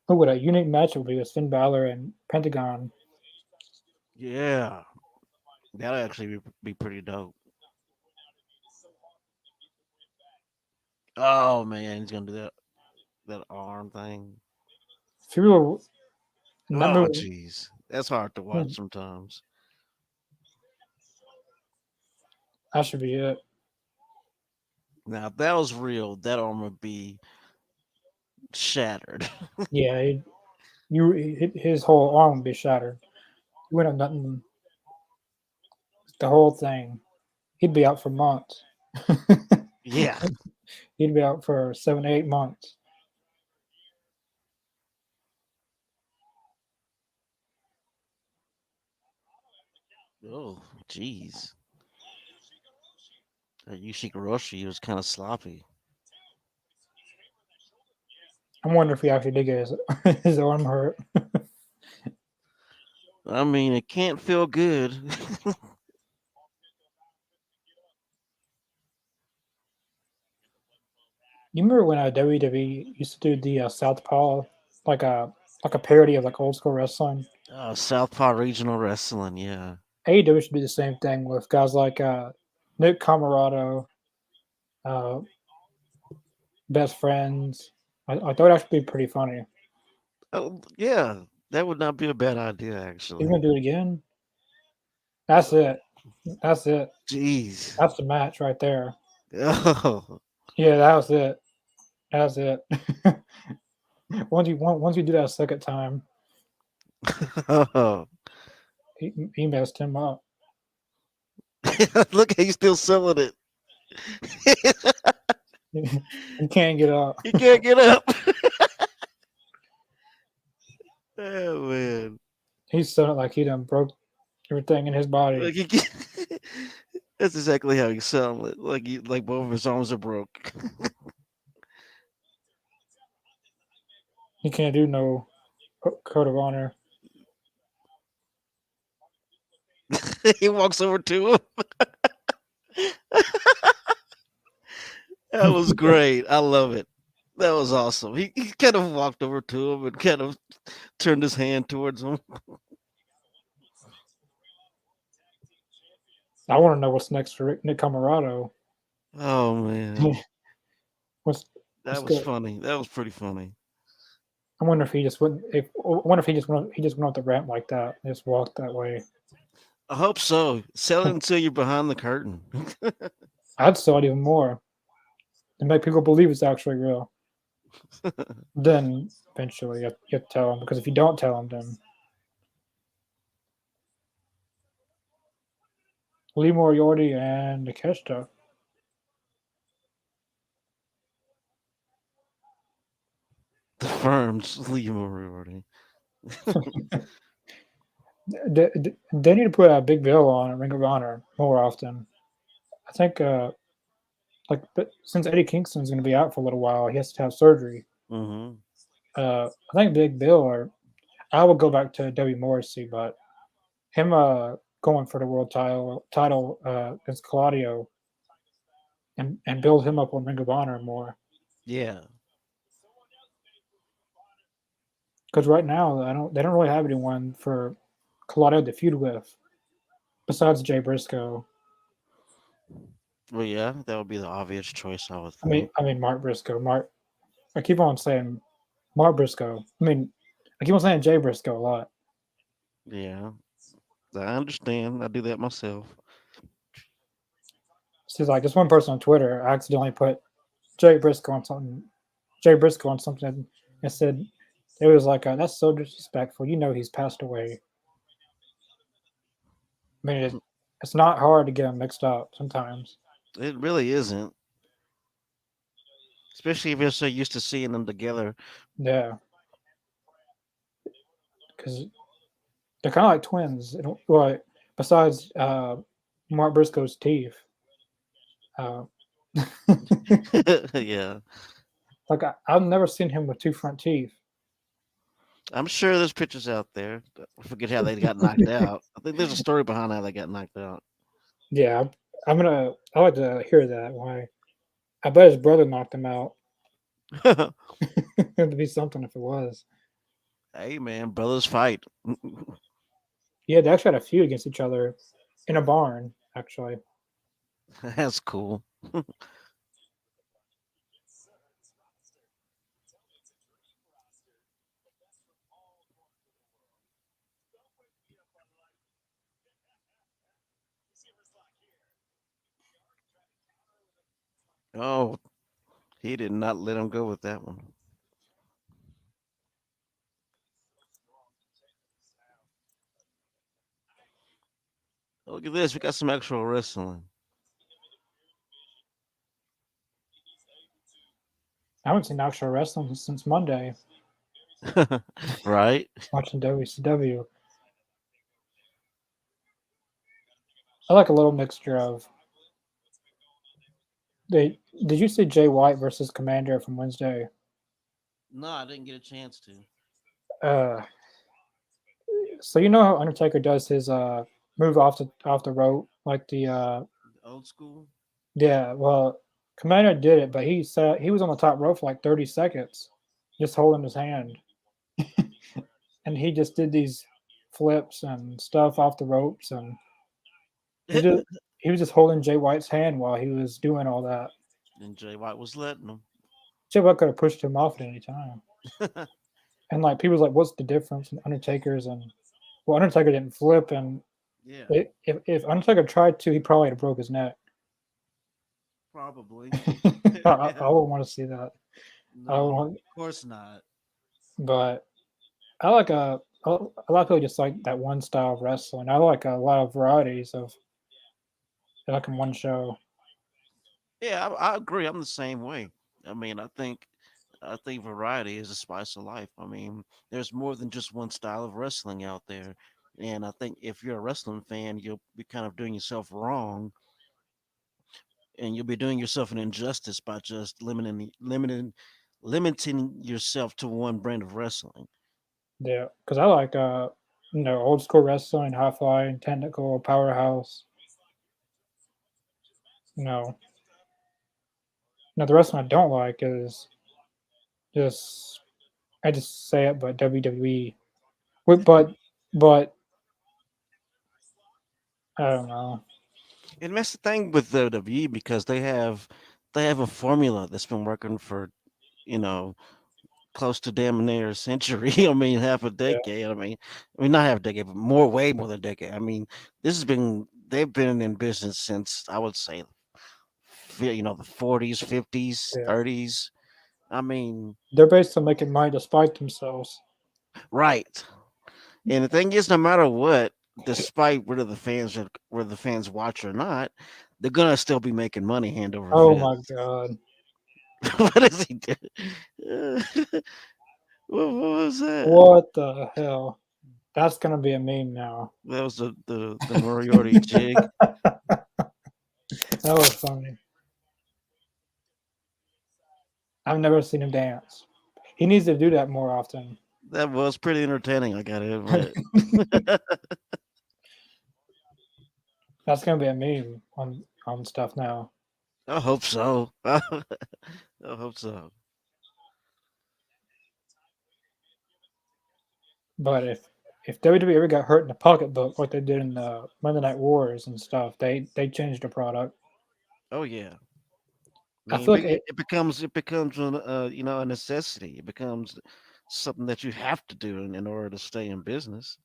Oh, what a unique match it would be with Finn Balor and Pentagon. Yeah, that'll actually be pretty dope. Oh man, he's gonna do that arm thing. If you really Oh remember, jeez, that's hard to watch sometimes. that should be it. Now, if that was real, that arm would be shattered. Yeah, his whole arm would be shattered. He wouldn't have nothing. The whole thing. He'd be out for months. Yeah. He'd be out for 7 to 8 months. Oh jeez. Yushi Roshi was kind of sloppy. I wonder if he actually did get his arm hurt. I mean, it can't feel good. You remember when WWE used to do the Southpaw, like a parody of like old school wrestling? Southpaw Regional Wrestling, yeah. AEW should do the same thing with guys like Nick Camarado, uh, Best Friends. I thought it actually be pretty funny. Oh, yeah. That would not be a bad idea, He's actually. gonna do it again. That's it. That's it. Jeez. That's the match right there. Oh. Yeah, that was it. That's it. Once you do that a second time, Oh. he messed him up. Look, he's still selling it. He can't get up. He can't get up. Oh man. He's selling it like he done broke everything in his body. Like he can't... That's exactly how he's selling it. Like both of his arms are broke. He can't do no code of honor. He walks over to him. That was great. I love it. That was awesome. He kind of walked over to him and kind of turned his hand towards him. I want to know what's next for Nick Camarado. Oh man. what's what's That was good? funny. That was pretty funny. I wonder if he just wouldn't. If I wonder if he just went off the ramp like that. Just walked that way. I hope so. Sell it until you're behind the curtain. I'd sell it even more and make people believe it's actually real. Then eventually you have to tell them because if you don't tell them, then Lee Moriarty and Nakeshita. The firm's Lee Moriarty. They need to put a big bill on Ring of Honor more often. I think, but since Eddie Kingston's going to be out for a little while, he has to have surgery. Mm-hmm. I think Big Bill or I will go back to W Morrissey, but him going for the world title against Claudio and build him up on Ring of Honor more. Yeah. Because right now they don't really have anyone for Claudio to feud with besides Jay Briscoe. Well, yeah, that would be the obvious choice, I would think. I mean Mark Briscoe. I keep on saying Mark Briscoe. I keep on saying Jay Briscoe a lot. Yeah, I understand. I do that myself. She's like this one person on Twitter accidentally put Jay Briscoe on something. Jay Briscoe on something and said it was like that's so disrespectful. You know he's passed away. I mean it's not hard to get them mixed up sometimes. It really isn't, especially if you're so used to seeing them together. Yeah, because they're kind of like twins. Well, besides Mark Briscoe's teeth. Uh, Yeah, like I've never seen him with two front teeth. I'm sure there's pictures out there. I forget how they got knocked out. I think there's a story behind how they got knocked out. Yeah, I like to hear that. Why? I bet his brother knocked him out. It'd be something if it was. Hey man, brothers fight. Yeah, they actually had a feud against each other in a barn. Actually, That's cool. Oh, he did not let him go with that one. Look at this. We got some actual wrestling. I haven't seen actual wrestling since Monday. Right? Watching WCW, I like a little mixture of. They did you see Jay White versus Commander from Wednesday? No, I didn't get a chance to. Uh, so you know how Undertaker does his move off the rope like the Old school? yeah, well Commander did it, but he said he was on the top rope for like 30 seconds, just holding his hand, and he just did these flips and stuff off the ropes, and he just he was just holding Jay White's hand while he was doing all that. And Jay White was letting them. Jay White could have pushed him off at any time, and like people was like, "What's the difference in Undertaker's and well, Undertaker didn't flip, and Yeah, if Undertaker tried to, he probably would have broke his neck." probably. I would want to see that. I would No, want, of course not. but I like a lot of people just like that one style of wrestling. I like a lot of varieties of like in one show. Yeah, I agree. I'm the same way. I mean, I think variety is a spice of life. I mean, there's more than just one style of wrestling out there. And I think if you're a wrestling fan, you'll be kind of doing yourself wrong, and you'll be doing yourself an injustice by just limiting yourself to one brand of wrestling. Yeah, because I like old school wrestling, high flying, technical, powerhouse. You know, the wrestling I don't like is just I just say it, but WWE. But I don't know. And that's the thing with the WWE, because they have a formula that's been working for, you know, close to damn near a century. I mean, half a Yeah, decade. I mean, not half a decade, but way more than a decade. I mean, they've been in business since, I would say, the 40s, 50s, yeah. 30s. I mean, They're based on making money despite themselves. right. And the thing is, no matter what, despite whether the fans watch or not, they're gonna still be making money hand over Oh my fist. god. What is he doing? What was that? What the hell? That's gonna be a meme now. That was the Moriarty jig. That was funny. I've never seen him dance. He needs to do that more often. That was pretty entertaining, I gotta admit. That's gonna be a meme on stuff now. I hope so. I hope so. But if WWE ever got hurt in the pocketbook like they did in the Monday Night Wars and stuff, they changed the product. Oh yeah. I I mean, feel like it becomes a necessity. It becomes something that you have to do in order to stay in business.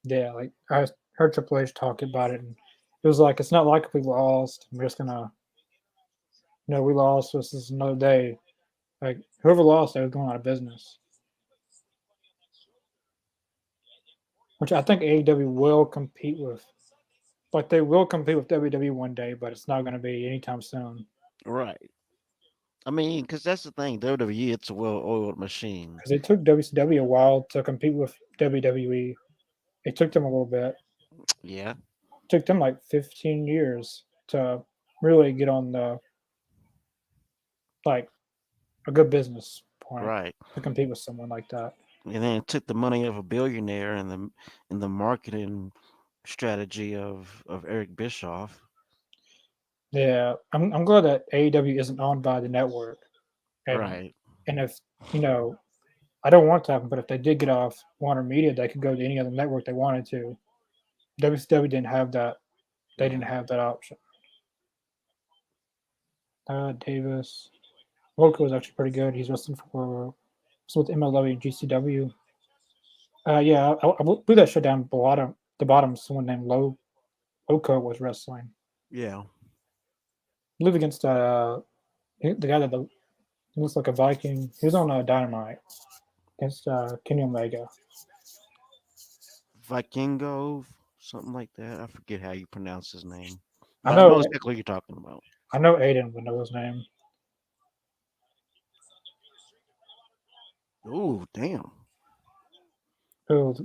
yeah, like I heard Triple H talk about it, and it was like it's not like we lost. We're just gonna, we lost. This is another day. Like whoever lost, they was going out of business. Which I think AEW will compete with. Like they will compete with WWE one day, but it's not going to be anytime soon Right. I mean, because that's the thing. WWE, it's a well-oiled machine. because it took WCW a while to compete with WWE. It took them a little bit. Yeah. It took them like 15 years to really get on the like a good business point Right. to compete with someone like that. And then it took the money of a billionaire and the marketing strategy of Eric Bischoff. Yeah, I'm glad that AEW isn't owned by the network, and Right. if you know, I don't want it to happen, but if they did get off Warner Media, they could go to any other network they wanted to. WCW didn't have that. They didn't Hmm. have that option. Davis. Loco was actually pretty good. He's wrestling for was with MLW and GCW. Yeah, I believe that shut down the bottom. Someone named Loco was wrestling. Yeah. I believe against the guy that he looks like a Viking. He was on Dynamite against Kenny Omega. Vikingo, something like that. I forget how you pronounce his name, I but I know know exactly what you're talking about. I know Aiden would know his name. Ooh, damn. Who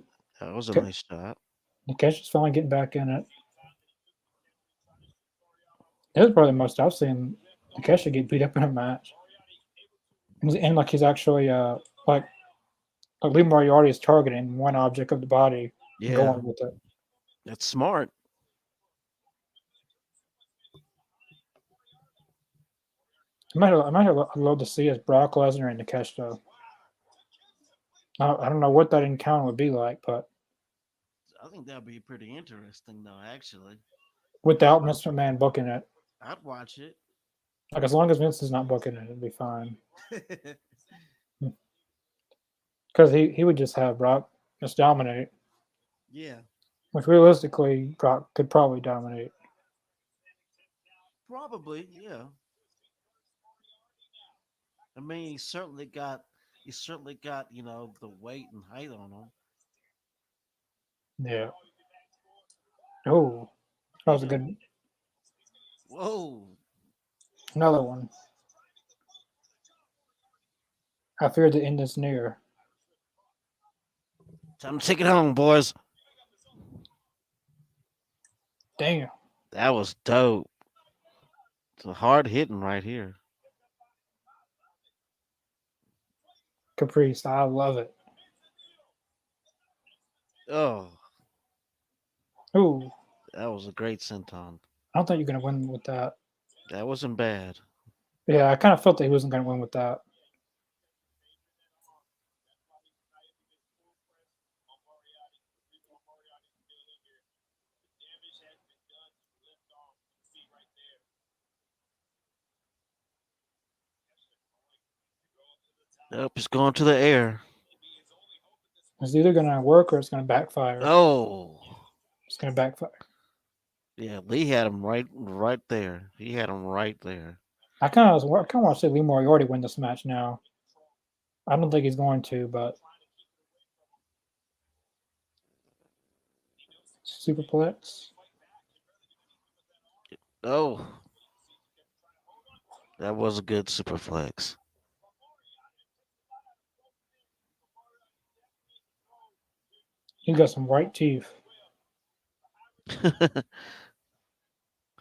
That was a nice shot. Nikesha's finally getting back in it. It was probably the most I've seen Nikesha get beat up in a match. And like he's actually like Lee Moriarty is targeting one object of the body and Yeah, going with it. that's smart. I'd love to see is Brock Lesnar and Takeshita. I don't know what that encounter would be like, but I think that'd be pretty interesting, though. Actually, without Mr. McMahon booking it, I'd watch it. like as long as Vince is not booking it, it'd be fine. Because he would just have Brock just dominate, Yeah, which realistically Brock could probably dominate. probably. Yeah. I mean, he certainly got the weight and height on him. Yeah. Oh, that was a Yeah. good Whoa. another one. I fear the end is near. Time to take it home, boys. Damn, That was dope. It's a hard hitting right here. Caprice, I love it. Oh, Ooh, that was a great senton. I don't think you're gonna win with that. That wasn't bad. Yeah, I kind of felt that he wasn't gonna win with that. Nope, it's going to the air. It's either gonna work or it's gonna backfire. Oh, It's gonna backfire. yeah. Lee had him right there. He had him right there. I kind of want to see Lee Moriarty win this match now. I don't think he's going to, but superplex. Oh, that was a good super flex. He got some white teeth.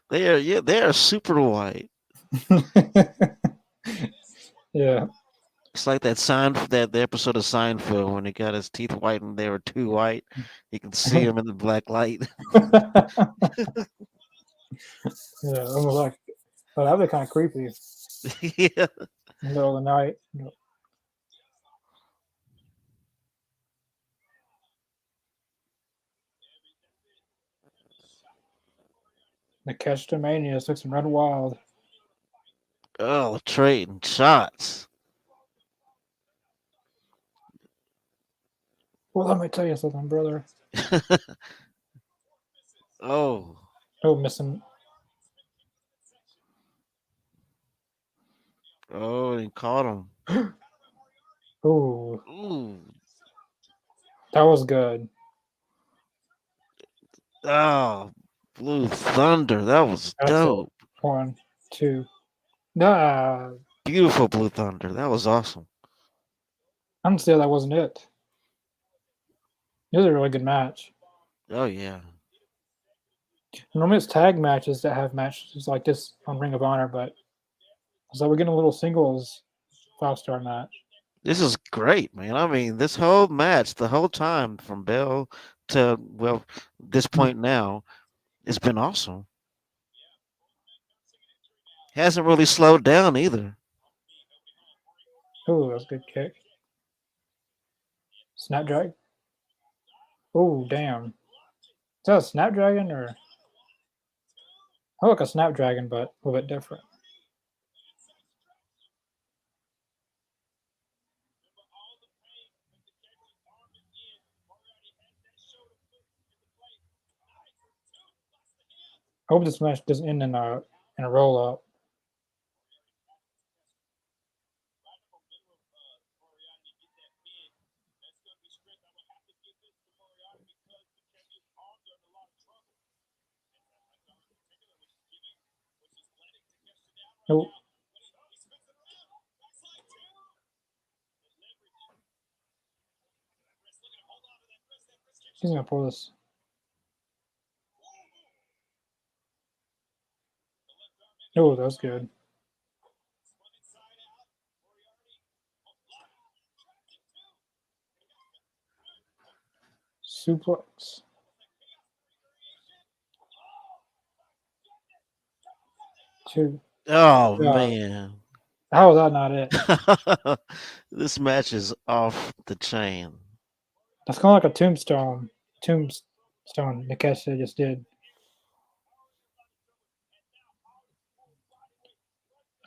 They are super white. Yeah. It's like that the episode of Seinfeld when he got his teeth white and they were too white. You can see him in the black light. Yeah, almost like, but that'd be kind of creepy in Yeah. the middle of the night. The catch to mania is fixing run wild. Oh, trading shots. Well, let me tell you something, brother. Oh, Oh, missing. oh, he caught him. Oh, Ooh, that was good. oh, Blue Thunder. That was That's it. dope. One, two. Nah, Beautiful Blue Thunder. That was awesome. I'm still that wasn't it. It was a really good match. Oh yeah. Normally it's tag matches that have matches like this on Ring of Honor, but so we're getting a little singles 5-star match. This is great, man. I mean, this whole match, the whole time from Bell to this point now, it's been awesome. Hasn't really slowed down either. Oh, that was a good kick. Snapdragon. Oh, damn. Is that a Snapdragon or? I look a Snapdragon, but a little bit different. I hope this match doesn't end in a roll up. Oh, he's gonna pull this. Oh, that was good. Suplex. Two. Oh Yeah. man. How was that not it? This match is off the chain. That's kind of like a tombstone Nikesh just did.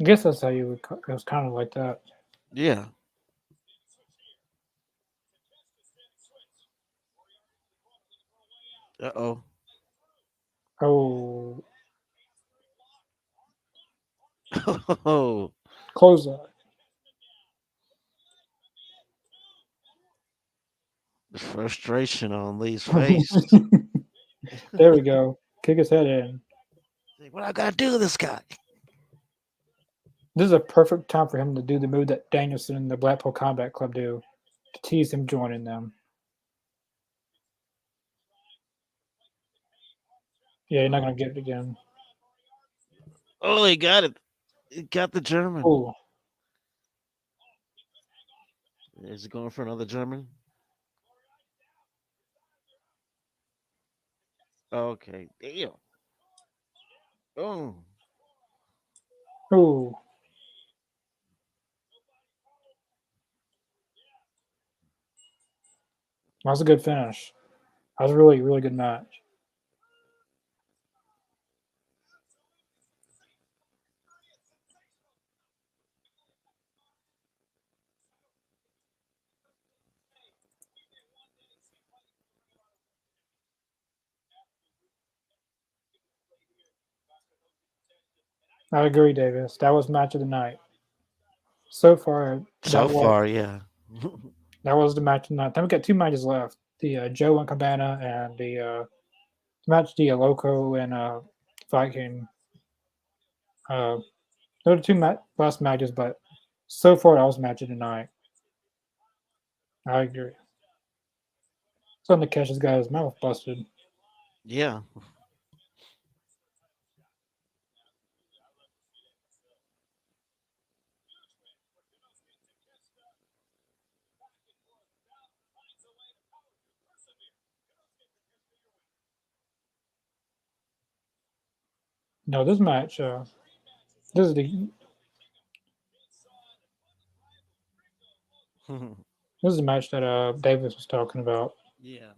I guess that's how you would. It was kind of like that. Yeah. Uh oh. Oh, Oh, close that. the frustration on Lee's face. There we go. Kick his head in. Like, what I gotta do with this guy? This is a perfect time for him to do the move that Danielson and the Blackpool Combat Club do to tease him joining them. Yeah, you're not gonna get it again. Oh, he got it. He got the German. Oh, Is he going for another German? Okay. Damn. Oh. oh, that was a good finish. That was a really, really good match. I agree, Davis. That was match of the night. So far, So far, yeah. that was the match of the night. Then we got two matches left: the Joe and Cabana and the match the Loco and Viking. Uh, those are two last matches, but so far that was match of the night. I agree. Something to catch this guy's mouth busted. Yeah. No, this match. This is the this is the match that Davis was talking about. Yeah.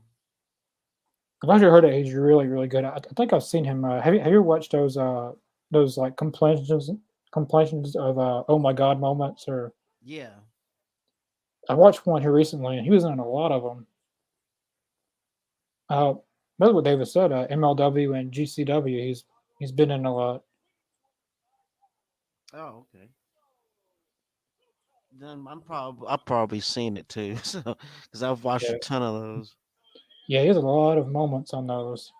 I've actually heard that he's really, really good. I think I've seen him. Have you watched those like compilations of oh my god moments? Or Yeah. I watched one here recently, and he was in a lot of them. Uh, that's what Davis said. MLW and GCW. He's been in a lot. Oh, okay. Then I've probably seen it too. So because I've watched a Yeah, ton of those. yeah. He has a lot of moments on those.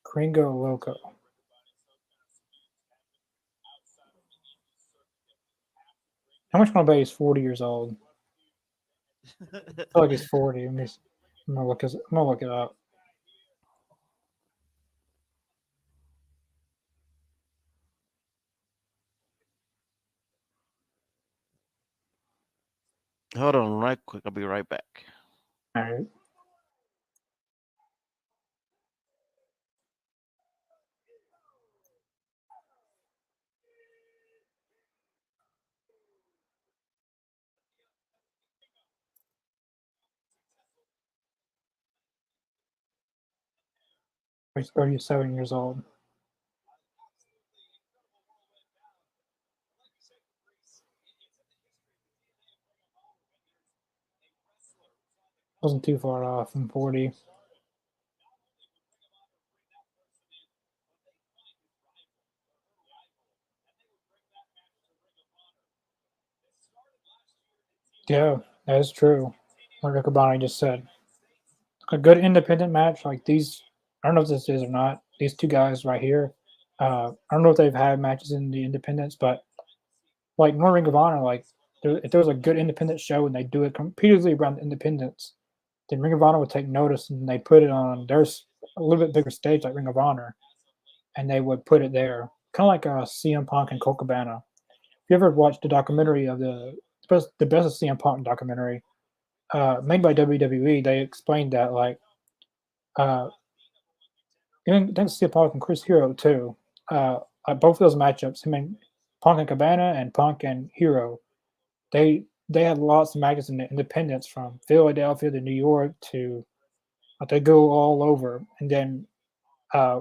Gringo Loco. How much can I bet he's 40 years old? I feel like he's 40. I'm gonna look it up. Hold on, right quick. I'll be right back. All right. He's 37 years old. Wasn't too far off from 40. Yeah, that is true. Like Riccaboni just said, a good independent match like these. I don't know if this is or not. These two guys right here. I don't know if they've had matches in the independents, but like more Ring of Honor, like if there was a good independent show and they do it repeatedly around the independents, then Ring of Honor would take notice and they put it on there's a little bit bigger stage like Ring of Honor, and they would put it there, kind of like CM Punk and Colt Cabana. If you ever watched the documentary of the best of CM Punk documentary made by WWE, they explained that like uh, even thanks to CM Punk and Chris Hero too. both of those matchups, him and Punk and Cabana and Punk and Hero, they had lots of matches in the independents from Philadelphia to New York to they go all over. And then uh,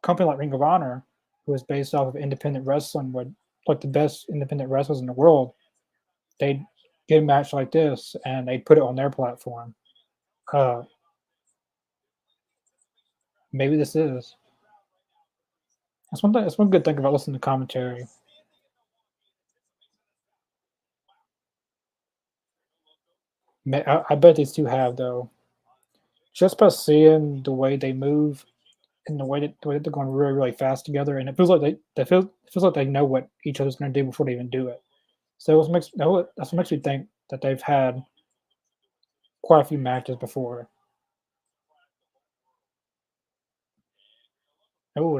company like Ring of Honor, who was based off of independent wrestling, would like the best independent wrestlers in the world. They'd get a match like this and they'd put it on their platform. Uh, Maybe this is. That's one thing. That's one good thing about listening to commentary. I bet these two have though. Just by seeing the way they move and the way that they're going really really fast together, and it feels like it feels like they know what each other's going to do before they even do it. So that's what makes me think that they've had quite a few matches before. Oh,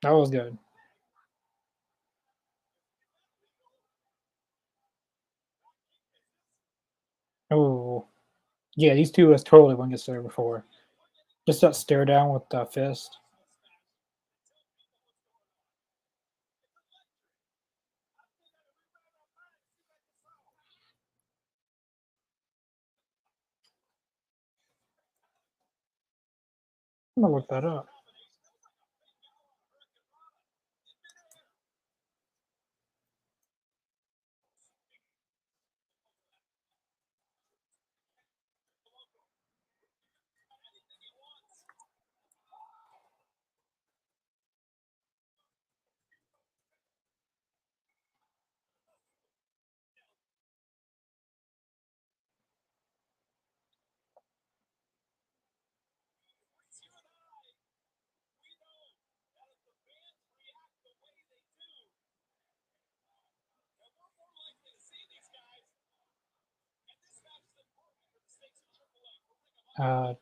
that was good. Oh, yeah, these two has totally won against there before. Just that stare down with the fist. I'm gonna look that up.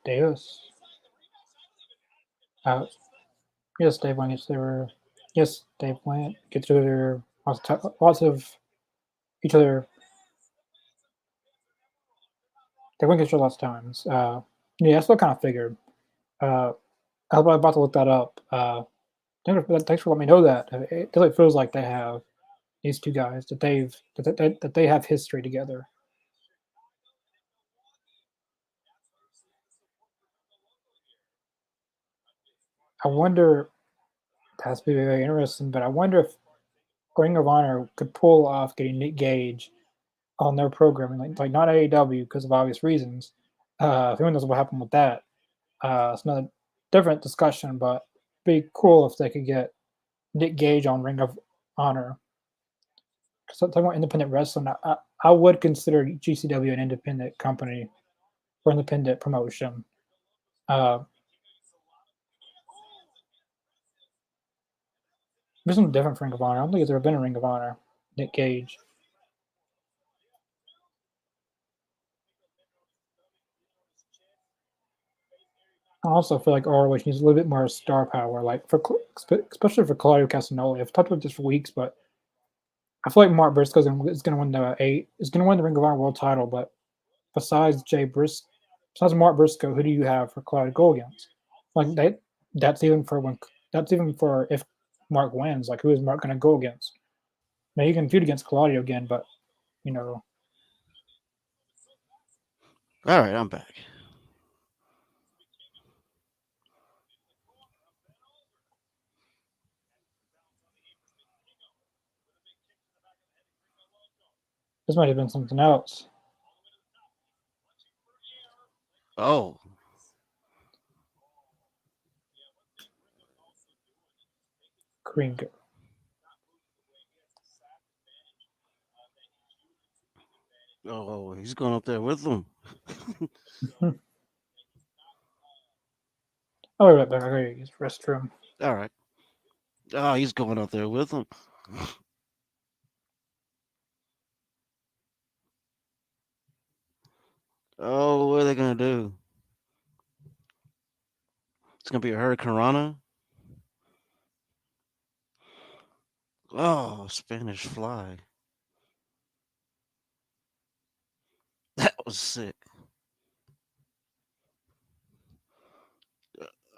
Deus. Uh, yes, Dave went against they were. Yes, Dave went gets to their lots of each other. They went against each other lots of times. Yeah, that's what I kind of figured. Uh, I was about to look that up. Thanks for letting me know that. It really feels like they have these two guys that they have history together. I wonder that's be very interesting, but I wonder if Ring of Honor could pull off getting Nick Gage on their programming, like not AEW because of obvious reasons. Who knows what happened with that? It's another different discussion, but be cool if they could get Nick Gage on Ring of Honor. Because talking about independent wrestling, I would consider GCW an independent company or independent promotion. Uh, there's something different for Ring of Honor. I don't think there's ever been a Ring of Honor. Nick Gage. I also feel like ROH needs a little bit more star power, like especially for Claudio Castagnoli. I've talked about this for weeks, but I feel like Mark Briscoe is going to win the Ring of Honor World Title. But besides besides Mark Briscoe, who do you have for Claudio to go against? Like that's even for when that's even for if Mark wins. Like who is Mark going to go against? Now you can feud against Claudio again, but you know All right, I'm back. this might have been something else. Oh, Kringo. oh, he's going up there with them. I'll be right back. I gotta use the restroom. All right. Oh, he's going up there with them. Oh, what are they gonna do? It's gonna be a Hurricane Rana. Oh, Spanish Fly. That was sick.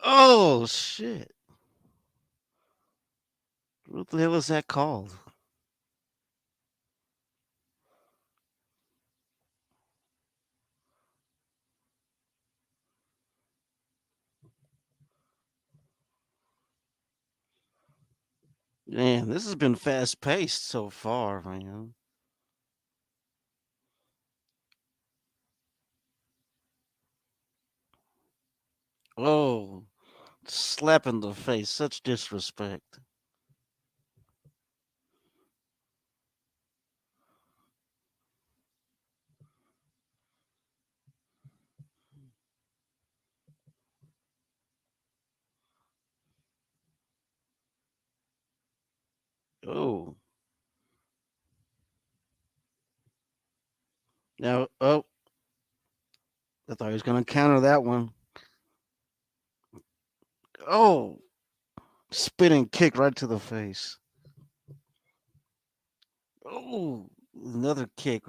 Oh shit! What the hell is that called? Man, this has been fast paced so far, man. Oh, slap in the face, such disrespect. Oh, now, oh, I thought he was gonna counter that one. Oh, spinning kick right to the face. Oh, another kick.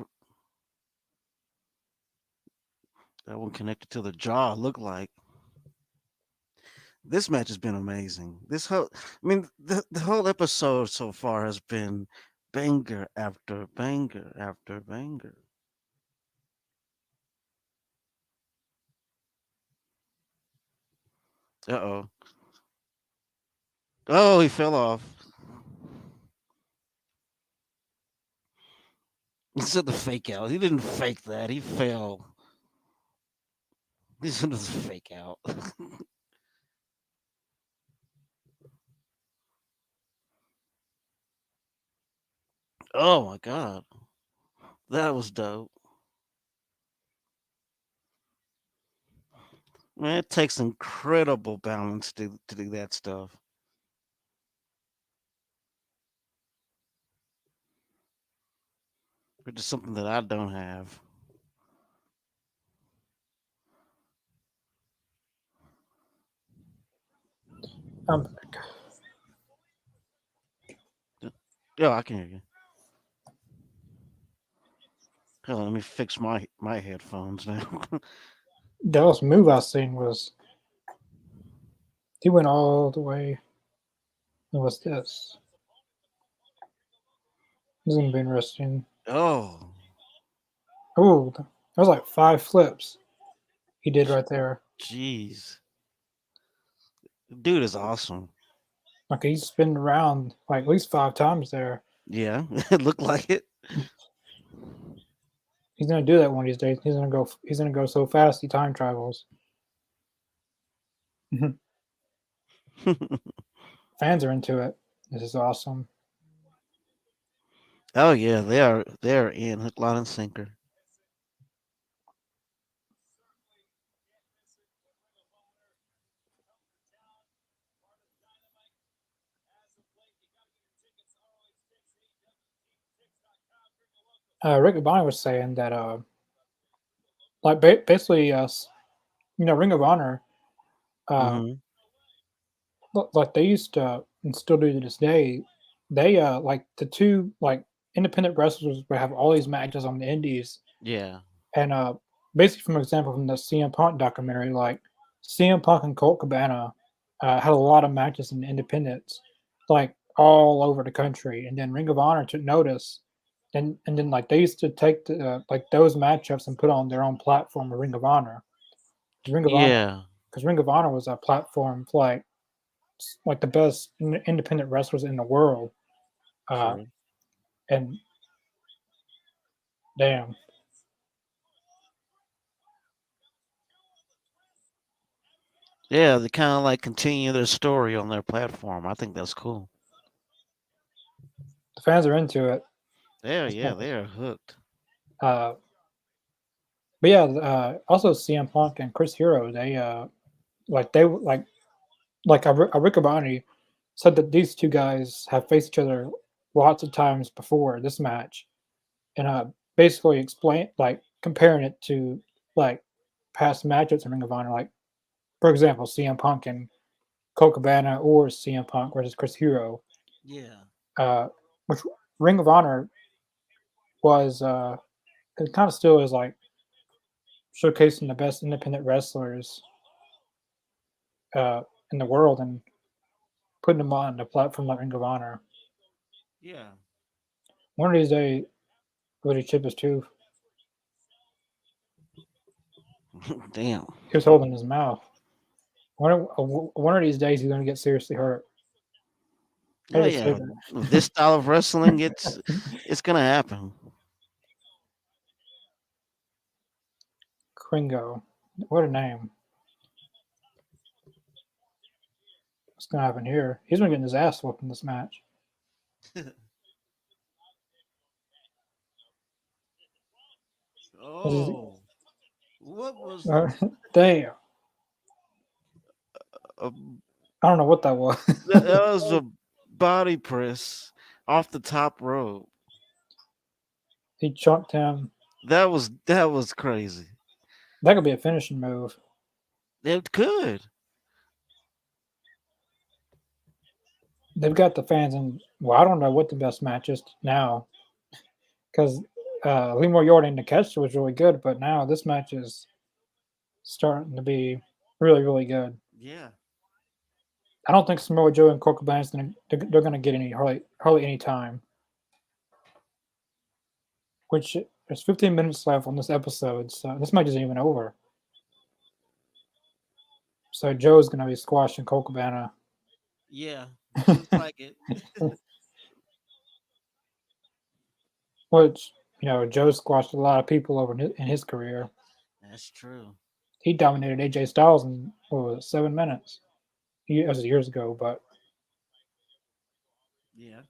That one connected to the jaw. Looked like this match has been amazing. I mean, the whole episode so far has been banger after banger after banger. Uh oh. Oh, he fell off. He said the fake out. He didn't fake that. He fell. He said the fake out. Oh my god, that was dope. Man, it takes incredible balance to do that stuff, which is something that I don't have. Um, Yeah, I can hear you. Hold on, let me fix my headphones now. the last move I seen was he went all the way. What's this? This is gonna be interesting. Oh, Oh, that was like 5 flips he did right there. jeez, dude is awesome. Like he's spinning around like at least 5 times there. Yeah, it looked like it. He's gonna do that one of these days. He's gonna go. He's gonna go so fast he time travels. Mhm. Fans are into it. This is awesome. Oh yeah, they are in hook, line, and sinker. Rick Bonner was saying that like basically Ring of Honor uh Hmm. like they used to and still do to this day. They like the two like independent wrestlers would have all these matches on the indies. Yeah, And basically, from example from the CM Punk documentary, like CM Punk and Colt Cabana had a lot of matches in independents, like all over the country. And then Ring of Honor took notice, and then like they used to take like those matchups and put on their own platform of Ring of Honor. 'Cause Ring of Honor, yeah, because Ring of Honor was a platform for like the best independent wrestlers in the world. Uh, true. and damn, Yeah, they kind of like continue their story on their platform. I think that's cool. the fans are into it. Yeah, they are hooked. Uh, But yeah, also CM Punk and Chris Hero, they Rick Abani said that these two guys have faced each other lots of times before this match, and basically explain like comparing it to like past matchups in Ring of Honor, like for example CM Punk and Colt Cabana or CM Punk versus Chris Hero, Yeah, uh, which Ring of Honor was it kind of still is like showcasing the best independent wrestlers uh, in the world and putting them on the platform like Ring of Honor. Yeah. One of these days, would he chip his tooth? Damn. He was holding his mouth. One of these days, he's going to get seriously hurt. I Oh just say yeah. With this style of wrestling, that. it's gonna happen. Kringo. What a name. What's going to happen here? He's been getting his ass whooped in this match. Oh, what was Damn. a, I don't know what that was. that was a body press off the top rope. He chunked him. That was crazy. That could be a finishing move. It could. They've got the fans in. Well, I don't know what the best match is now because Lee Moriarty and Nakeshita was really good, but now this match is starting to be really, really good. Yeah. I don't think Samoa Joe and Colt Cabana's they're gonna get any hardly any time. Which there's 15 minutes left on this episode, so this match isn't even over. So Joe's gonna be squashing Colt Cabana. Yeah. Looks like it. Which Joe squashed a lot of people over in his career. That's true. He dominated AJ Styles in what was it, 7 minutes. That was years ago, but Yeah.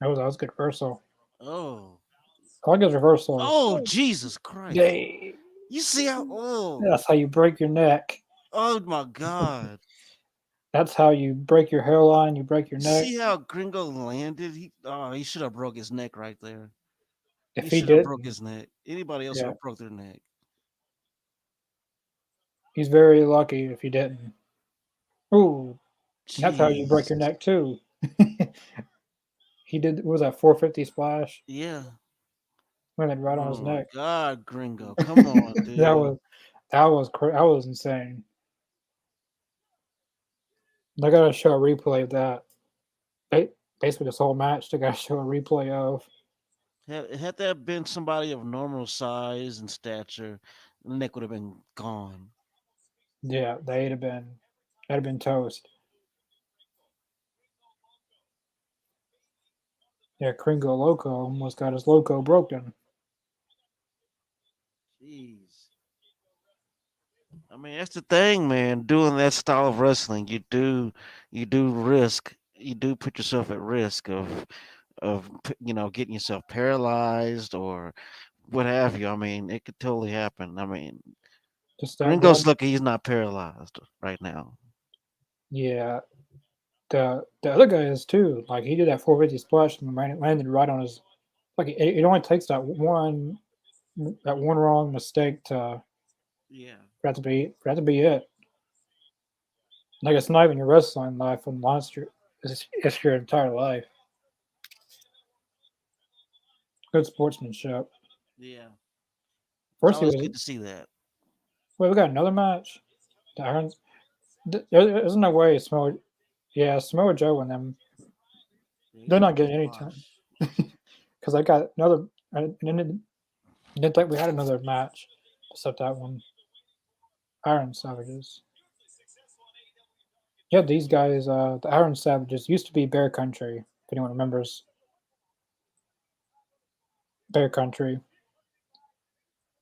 that was a good reversal. Oh. I like his reversals. Oh, Jesus Christ. Yay! You see how That's how you break your neck. oh my God. That's how you break your hairline. You break your You neck. see how Gringo landed? He should have broke his neck right there. He If he should have broke didn't, his neck. Anybody else would yeah, have broke their neck. he's very lucky if he didn't. Ooh, and that's how you break Jeez. your neck too. He did. What was that 450 splash? Yeah. Landed right on his Oh my neck. God, Gringo. Come on, that dude. was that was insane. They gotta show a replay of that. Basically, this whole match, they gotta show a replay of. Had that been somebody of normal size and stature, the neck would have been gone. Yeah, they'd have been toast. Yeah, Kringo Loco almost got his loco broken. Jeez. I mean, that's the thing, man. Doing that style of wrestling, you do put yourself at risk of getting yourself paralyzed or what have you. I mean, it could totally happen. I mean, Just that Gringo's one. lucky he's not paralyzed right now. Yeah, the other guy is too. Like he did that 450 splash and landed right on his. Like it only takes that one wrong mistake to Yeah. for that to be it. Like it's not even your wrestling life and lost your it's your entire life. Good sportsmanship. Yeah. It's First he always was. good to see that. Wait, we got another match. The Irons. There's no way Samoa. Yeah, Samoa Joe and them. Yeah, he's They're about not to getting any time squash. because I got another. I didn't think we had another match except that one. Iron Savages. Yeah, these guys. The Iron Savages used to be Bear Country. If anyone remembers Bear Country,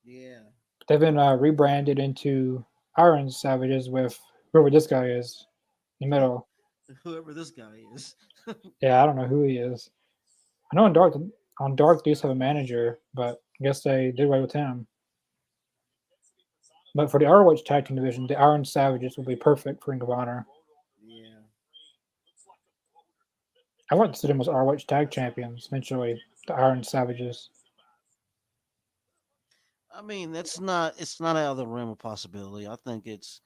Yeah. they've been rebranded into Iron Savages with whoever this guy is in the middle. Whoever this guy is. Yeah, I don't know who he is. I know on Dark they used to have a manager, but I guess they did away with him. But for the ROH tag team division, the Iron Savages would be perfect for Ring of Honor. Yeah. I want to see them as ROH tag champions eventually. The Iron Savages. I mean, it's not out of the realm of possibility. I think it's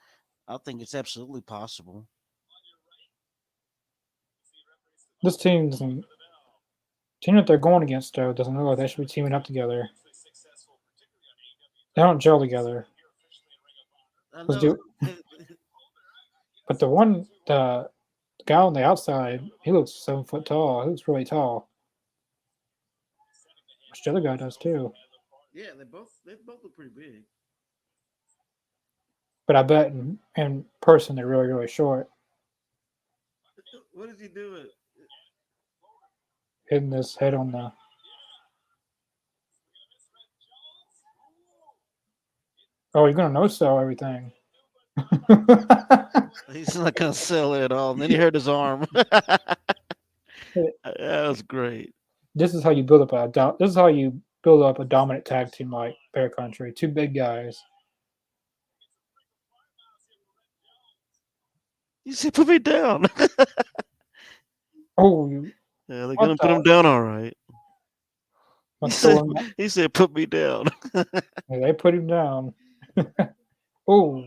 absolutely possible. This team doesn't. team that they're going against though doesn't look like they should be teaming up together. They don't gel together. I Let's know. do, but the guy on the outside, he looks 7 foot tall. He looks really tall. Which the other guy does too. Yeah, they both look pretty big. But I bet in person they're really really short. What is he doing? Hitting this head on the. Oh, you're gonna no sell everything. He's not gonna sell it at all. And then he hurt his arm. That was great. This is how you build up this is how you build up a dominant tag team like Bear Country. Two big guys. You said put me down. Oh, Yeah, they're what gonna put him the? down all right. He Let's said throw him. he said put me down. Yeah, they put him down. Oh,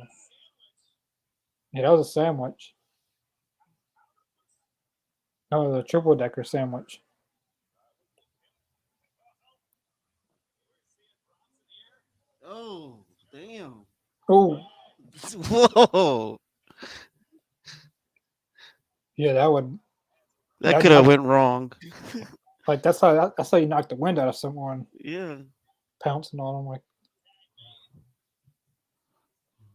yeah, that was a sandwich. That was a triple decker sandwich. Oh, damn. Oh, Whoa. yeah, that would That could have that went wrong. like that's how you knock the wind out of someone Yeah. pouncing on them. Like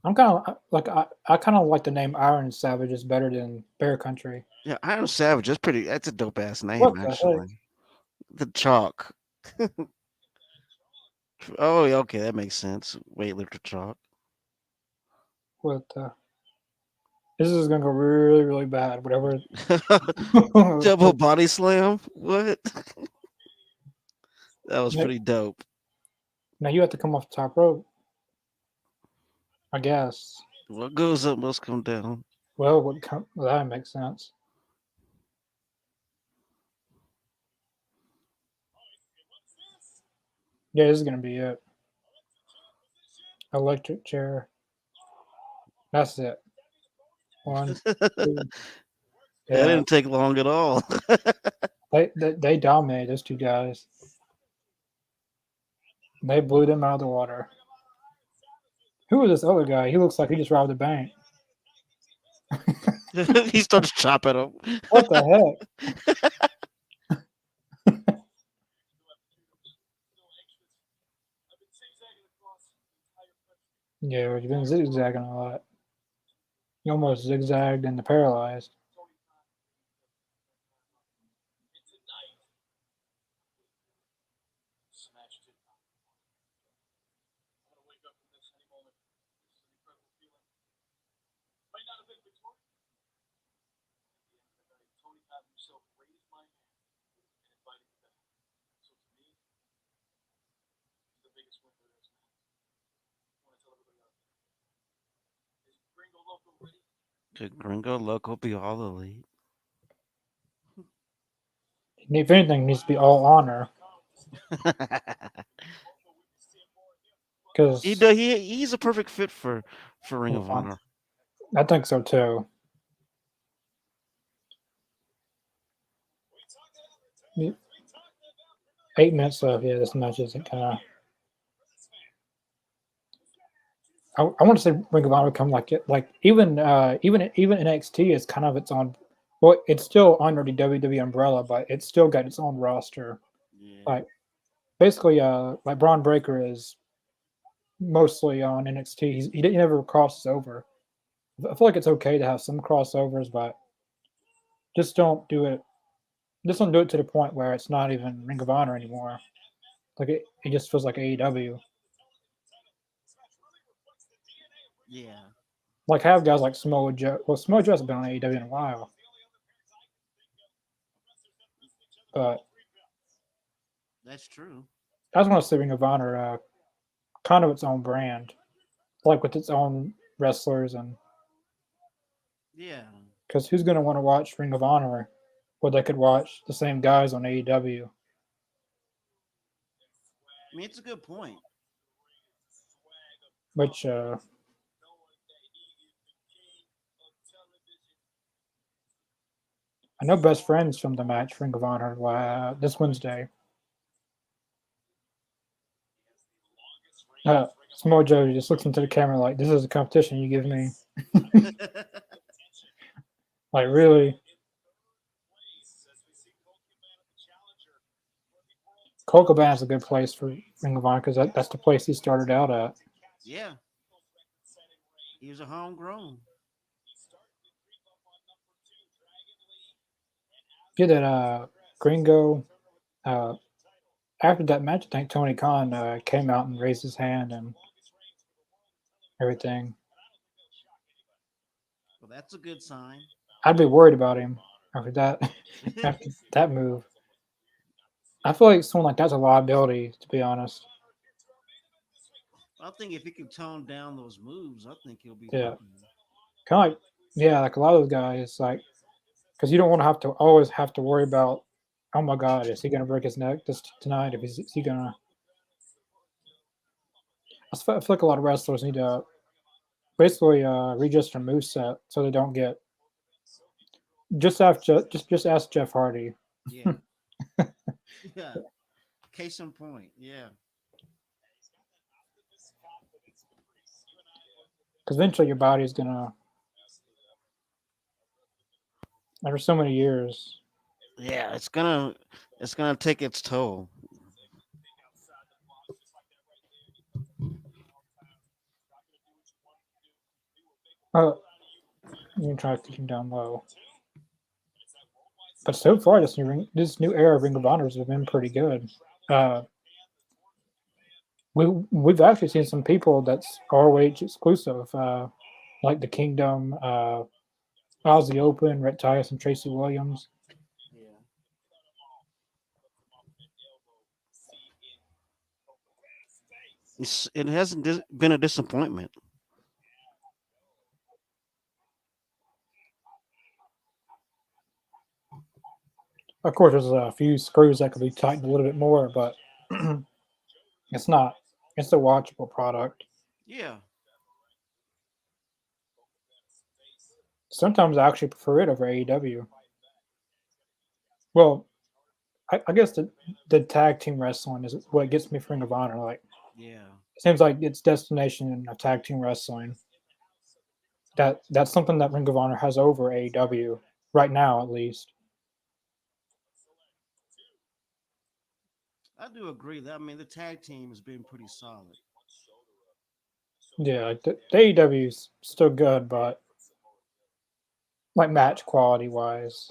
I'm kind of like I kind of like the name Iron Savage is better than Bear Country. Yeah, Iron Savage. That's a dope ass name, What the heck? actually. The chalk. Oh, yeah, okay, that makes sense. Weightlifter chalk. What the? This is gonna go really really bad. Whatever. Double body slam? What? That was now, pretty dope. now you have to come off the top rope. I guess. What goes up must come down. Well, that makes sense. Yeah, this is gonna be it. Electric chair. That's it. One, two. That Yeah, didn't take long at all. they dominated those two guys. They blew them out of the water. Who is this other guy? He looks like he just robbed a bank. He starts chopping him. What the heck? Yeah, you've been zigzagging a lot. You almost zigzagged into paralyzed. Could Gringo Loco be all elite? If anything, needs to be all honor because He's a perfect fit for Ring of Honor. I think so too. 8 minutes left. Yeah, this match isn't kind of. I want to say Ring of Honor come like it like even NXT is kind of its own. Well, it's still under the WWE umbrella, but it's still got its own roster. Yeah. Like basically, like Braun Breaker is mostly on NXT. He never crosses over. I feel like it's okay to have some crossovers, but just don't do it. Just don't do it to the point where it's not even Ring of Honor anymore. Like it just feels like AEW. Yeah. Like have guys like Samoa Joe. Well, Samoa Joe hasn't been on AEW in a while, but That's true. I just want to see Ring of Honor kind of its own brand, like with its own wrestlers, and Yeah. because who's going to want to watch Ring of Honor where they could watch the same guys on AEW? I mean, it's a good point. Which I know best friends from the match Ring of Honor this Wednesday. Uh, Samoa Joe just looks into the camera like, "This is a competition you give me." Like, really? Colt Cabana's a good place for Ring of Honor because that's the place he started out at. Yeah, he was a homegrown. Yeah, that Gringo. Uh, After that match, I think Tony Khan came out and raised his hand and everything. Well, that's a good sign. I'd be worried about him after that. After that move, I feel like someone like that's a liability. To be honest, I think if he can tone down those moves, I think he'll be yeah, fine. kind of like yeah, like a lot of those guys, like because you don't want to have to always have to worry about, oh my God, is he gonna break his neck this tonight? If is he gonna? I feel like a lot of wrestlers need to basically readjust their moveset so they don't get. Just ask Jeff Hardy. Yeah, yeah. Case in point. Yeah, Because eventually your body's gonna, after so many years. yeah. It's gonna take its toll. Oh, you can try to keep him down low. But so far, this new era of Ring of Honors has been pretty good. Uh, we've actually seen some people that's ROH exclusive, like the Kingdom, Ozzy Open, Rhett Titus, and Tracy Williams. Yeah. It hasn't been a disappointment. Of course, there's a few screws that could be tightened a little bit more, but it's not. It's a watchable product. Yeah. Sometimes I actually prefer it over AEW. Well, I guess the tag team wrestling is what gets me for Ring of Honor. Like, Yeah. it seems like its destination in tag team wrestling. That's something that Ring of Honor has over AEW right now, at least. I do agree that. I mean, the tag team has been pretty solid. Yeah, like the AEW is still good, but like match quality wise.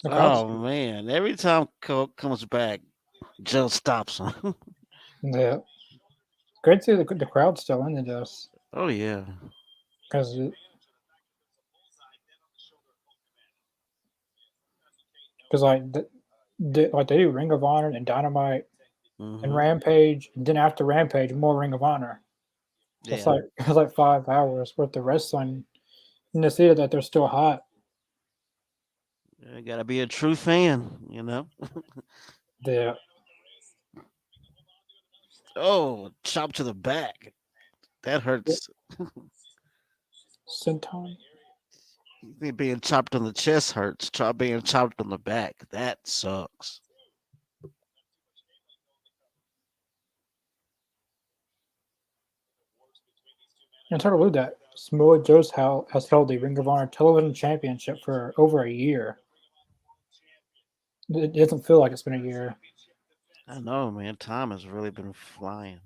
The crowd's Oh man! Every time Coke comes back, Joe stops him. yeah, great to see the crowd's still into this Oh yeah. because like they do Ring of Honor and Dynamite and Hmm. Rampage, and then after Rampage, more Ring of Honor. It's Yeah. like it's like 5 hours worth of wrestling, and to see that they're still hot. You gotta be a true fan, you know. The Oh, chop to the back. That hurts. Senton. Being chopped on the chest hurts. Being chopped on the back. That sucks. And try to believe that Samoa Joe's has held the Ring of Honor Television Championship for over a year. It doesn't feel like it's been a year. I know, man. Time has really been flying.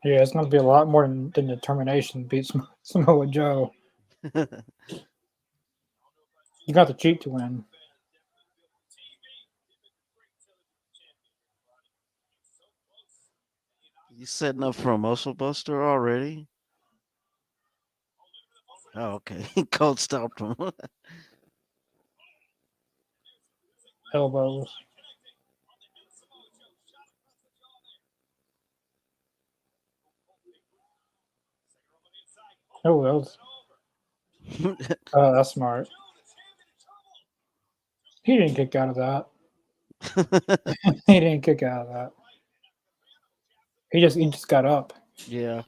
Yeah, it's going to be a lot more than determination to beat Samoa Joe. You got to cheat to win. You setting up for a muscle buster already? Oh, okay. Cold stopped him. Elbows. Oh, that was That's smart. He didn't kick out of that. He didn't kick out of that. He just got up. Yeah.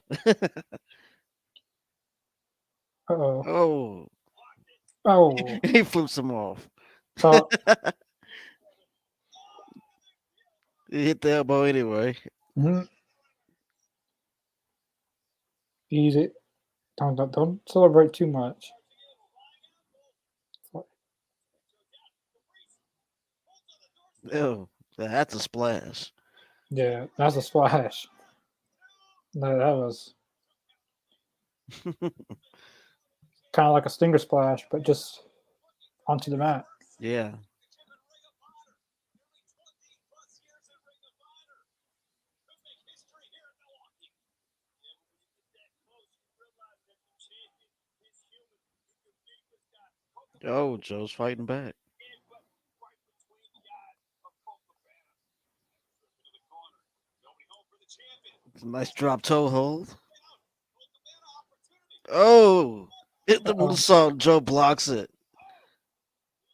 Uh-oh. Oh, Oh. he flips him off. So He hit the elbow anyway. mhm, easy. Don't celebrate too much. Oh, that's a splash. Yeah, that's a splash. That was kind of like a stinger splash, but just onto the mat. Yeah. Oh, Joe's fighting back. Nice drop toe hold. Oh, hit the Uh-oh. moonsault. Joe blocks it.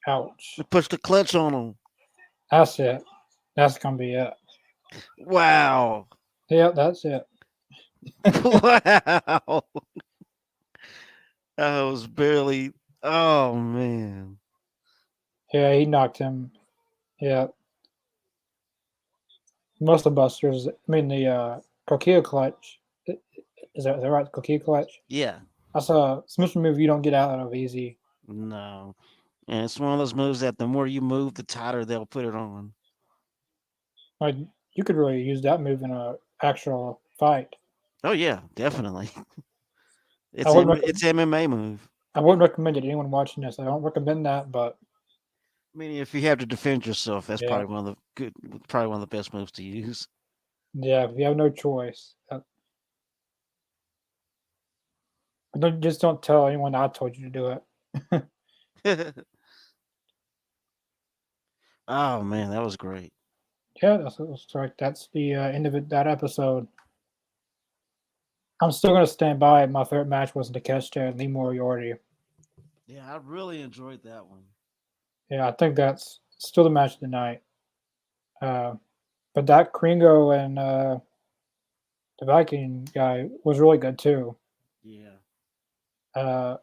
They Ouch. push the clutch on him. That's it. That's gonna be it. Wow. Yep, that's it. Wow. That was barely. Oh, man. Yeah, he knocked him. Yeah, muscle busters. I mean the coquille clutch. Is that right? Coquille clutch. Yeah. That's a submission move you don't get out of easy. No. And it's one of those moves that the more you move, the tighter they'll put it on. Like you could really use that move in a actual fight. Oh, yeah, definitely. I It's wouldn't. It's MMA move. I wouldn't recommend it to anyone watching this. I don't recommend that, but I mean, if you have to defend yourself, that's yeah, probably one of the best moves to use. yeah. If you have no choice, just don't tell anyone I told you to do it. Oh man, that was great. Yeah, that's right. That's the end of that episode. I'm still gonna stand by. My favorite match was Takeshita and Lee Moriarty. Yeah, I really enjoyed that one. Yeah, I think that's still the match of the night. Uh, but that Kringo and the Viking guy was really good too. Yeah. Uh,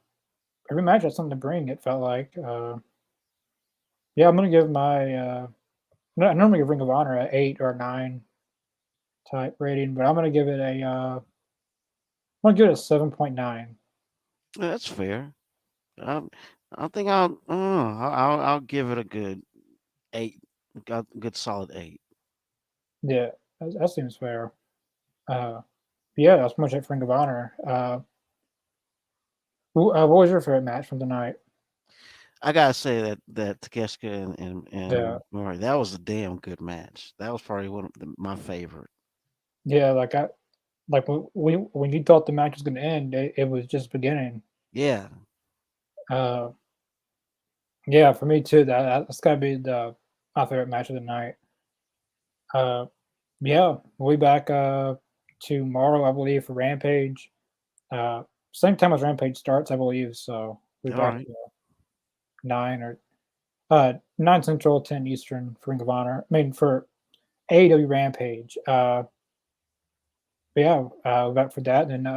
every match had something to bring. It felt like. Yeah, I'm gonna give my. I normally give Ring of Honor a 8 or 9 type rating, but I'm gonna give it a. I'm gonna give it a 7.9. Yeah, that's fair. I, I think I'll give it a good 8. A good solid 8. Yeah, that seems fair. Uh, yeah, that's much it for Ring of Honor. What was your favorite match from the night? I gotta say that Takeshita Yeah, and Murray, that was a damn good match. That was probably my favorite. yeah, like when you thought the match was gonna end, it was just beginning. Yeah. Uh, yeah, for me too. That's gotta be the my favorite match of the night. Uh, yeah, we'll be back tomorrow, I believe, for Rampage. Uh, same time as Rampage starts, I believe. So we'll be All back right. 9 Central, 10 Eastern for Ring of Honor. I mean for AEW Rampage. But yeah, we're back for that, and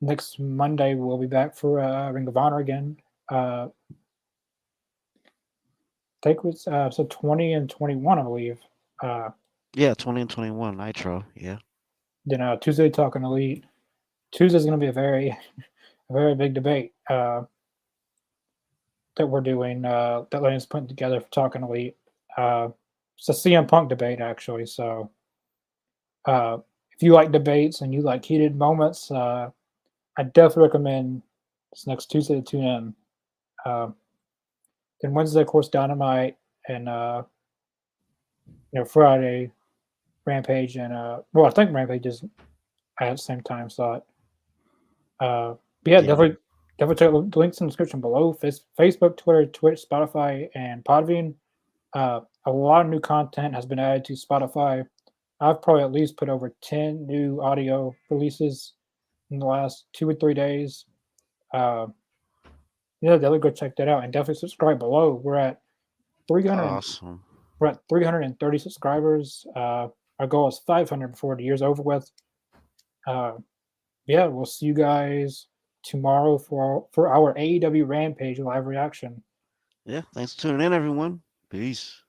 next Monday we'll be back for Ring of Honor again. I think it was so 20 and 21, I believe. Uh, Yeah, 20 and 21 Nitro. Yeah. then Tuesday talking Elite. Tuesday's going to be a very, a very big debate that we're doing. That Lane's putting together for talking Elite. It's a CM Punk debate actually. So uh, if you like debates and you like heated moments, I definitely recommend this next Tuesday to tune in. Uh, then Wednesday, of course, Dynamite, and Friday Rampage, and well, I think Rampage is at the same time slot. But yeah, Yeah. definitely check the links in the description below. Facebook, Twitter, Twitch, Spotify, and Podbean. A lot of new content has been added to Spotify. I've probably at least put over 10 new audio releases in the last 2 or 3 days. Uh, definitely go check that out and definitely subscribe below. We're at 300. Awesome. We're at 330 subscribers. Our goal is 500 before the year's over with. Uh, we'll see you guys tomorrow for our AEW Rampage live reaction. Yeah. Thanks for tuning in, everyone. Peace.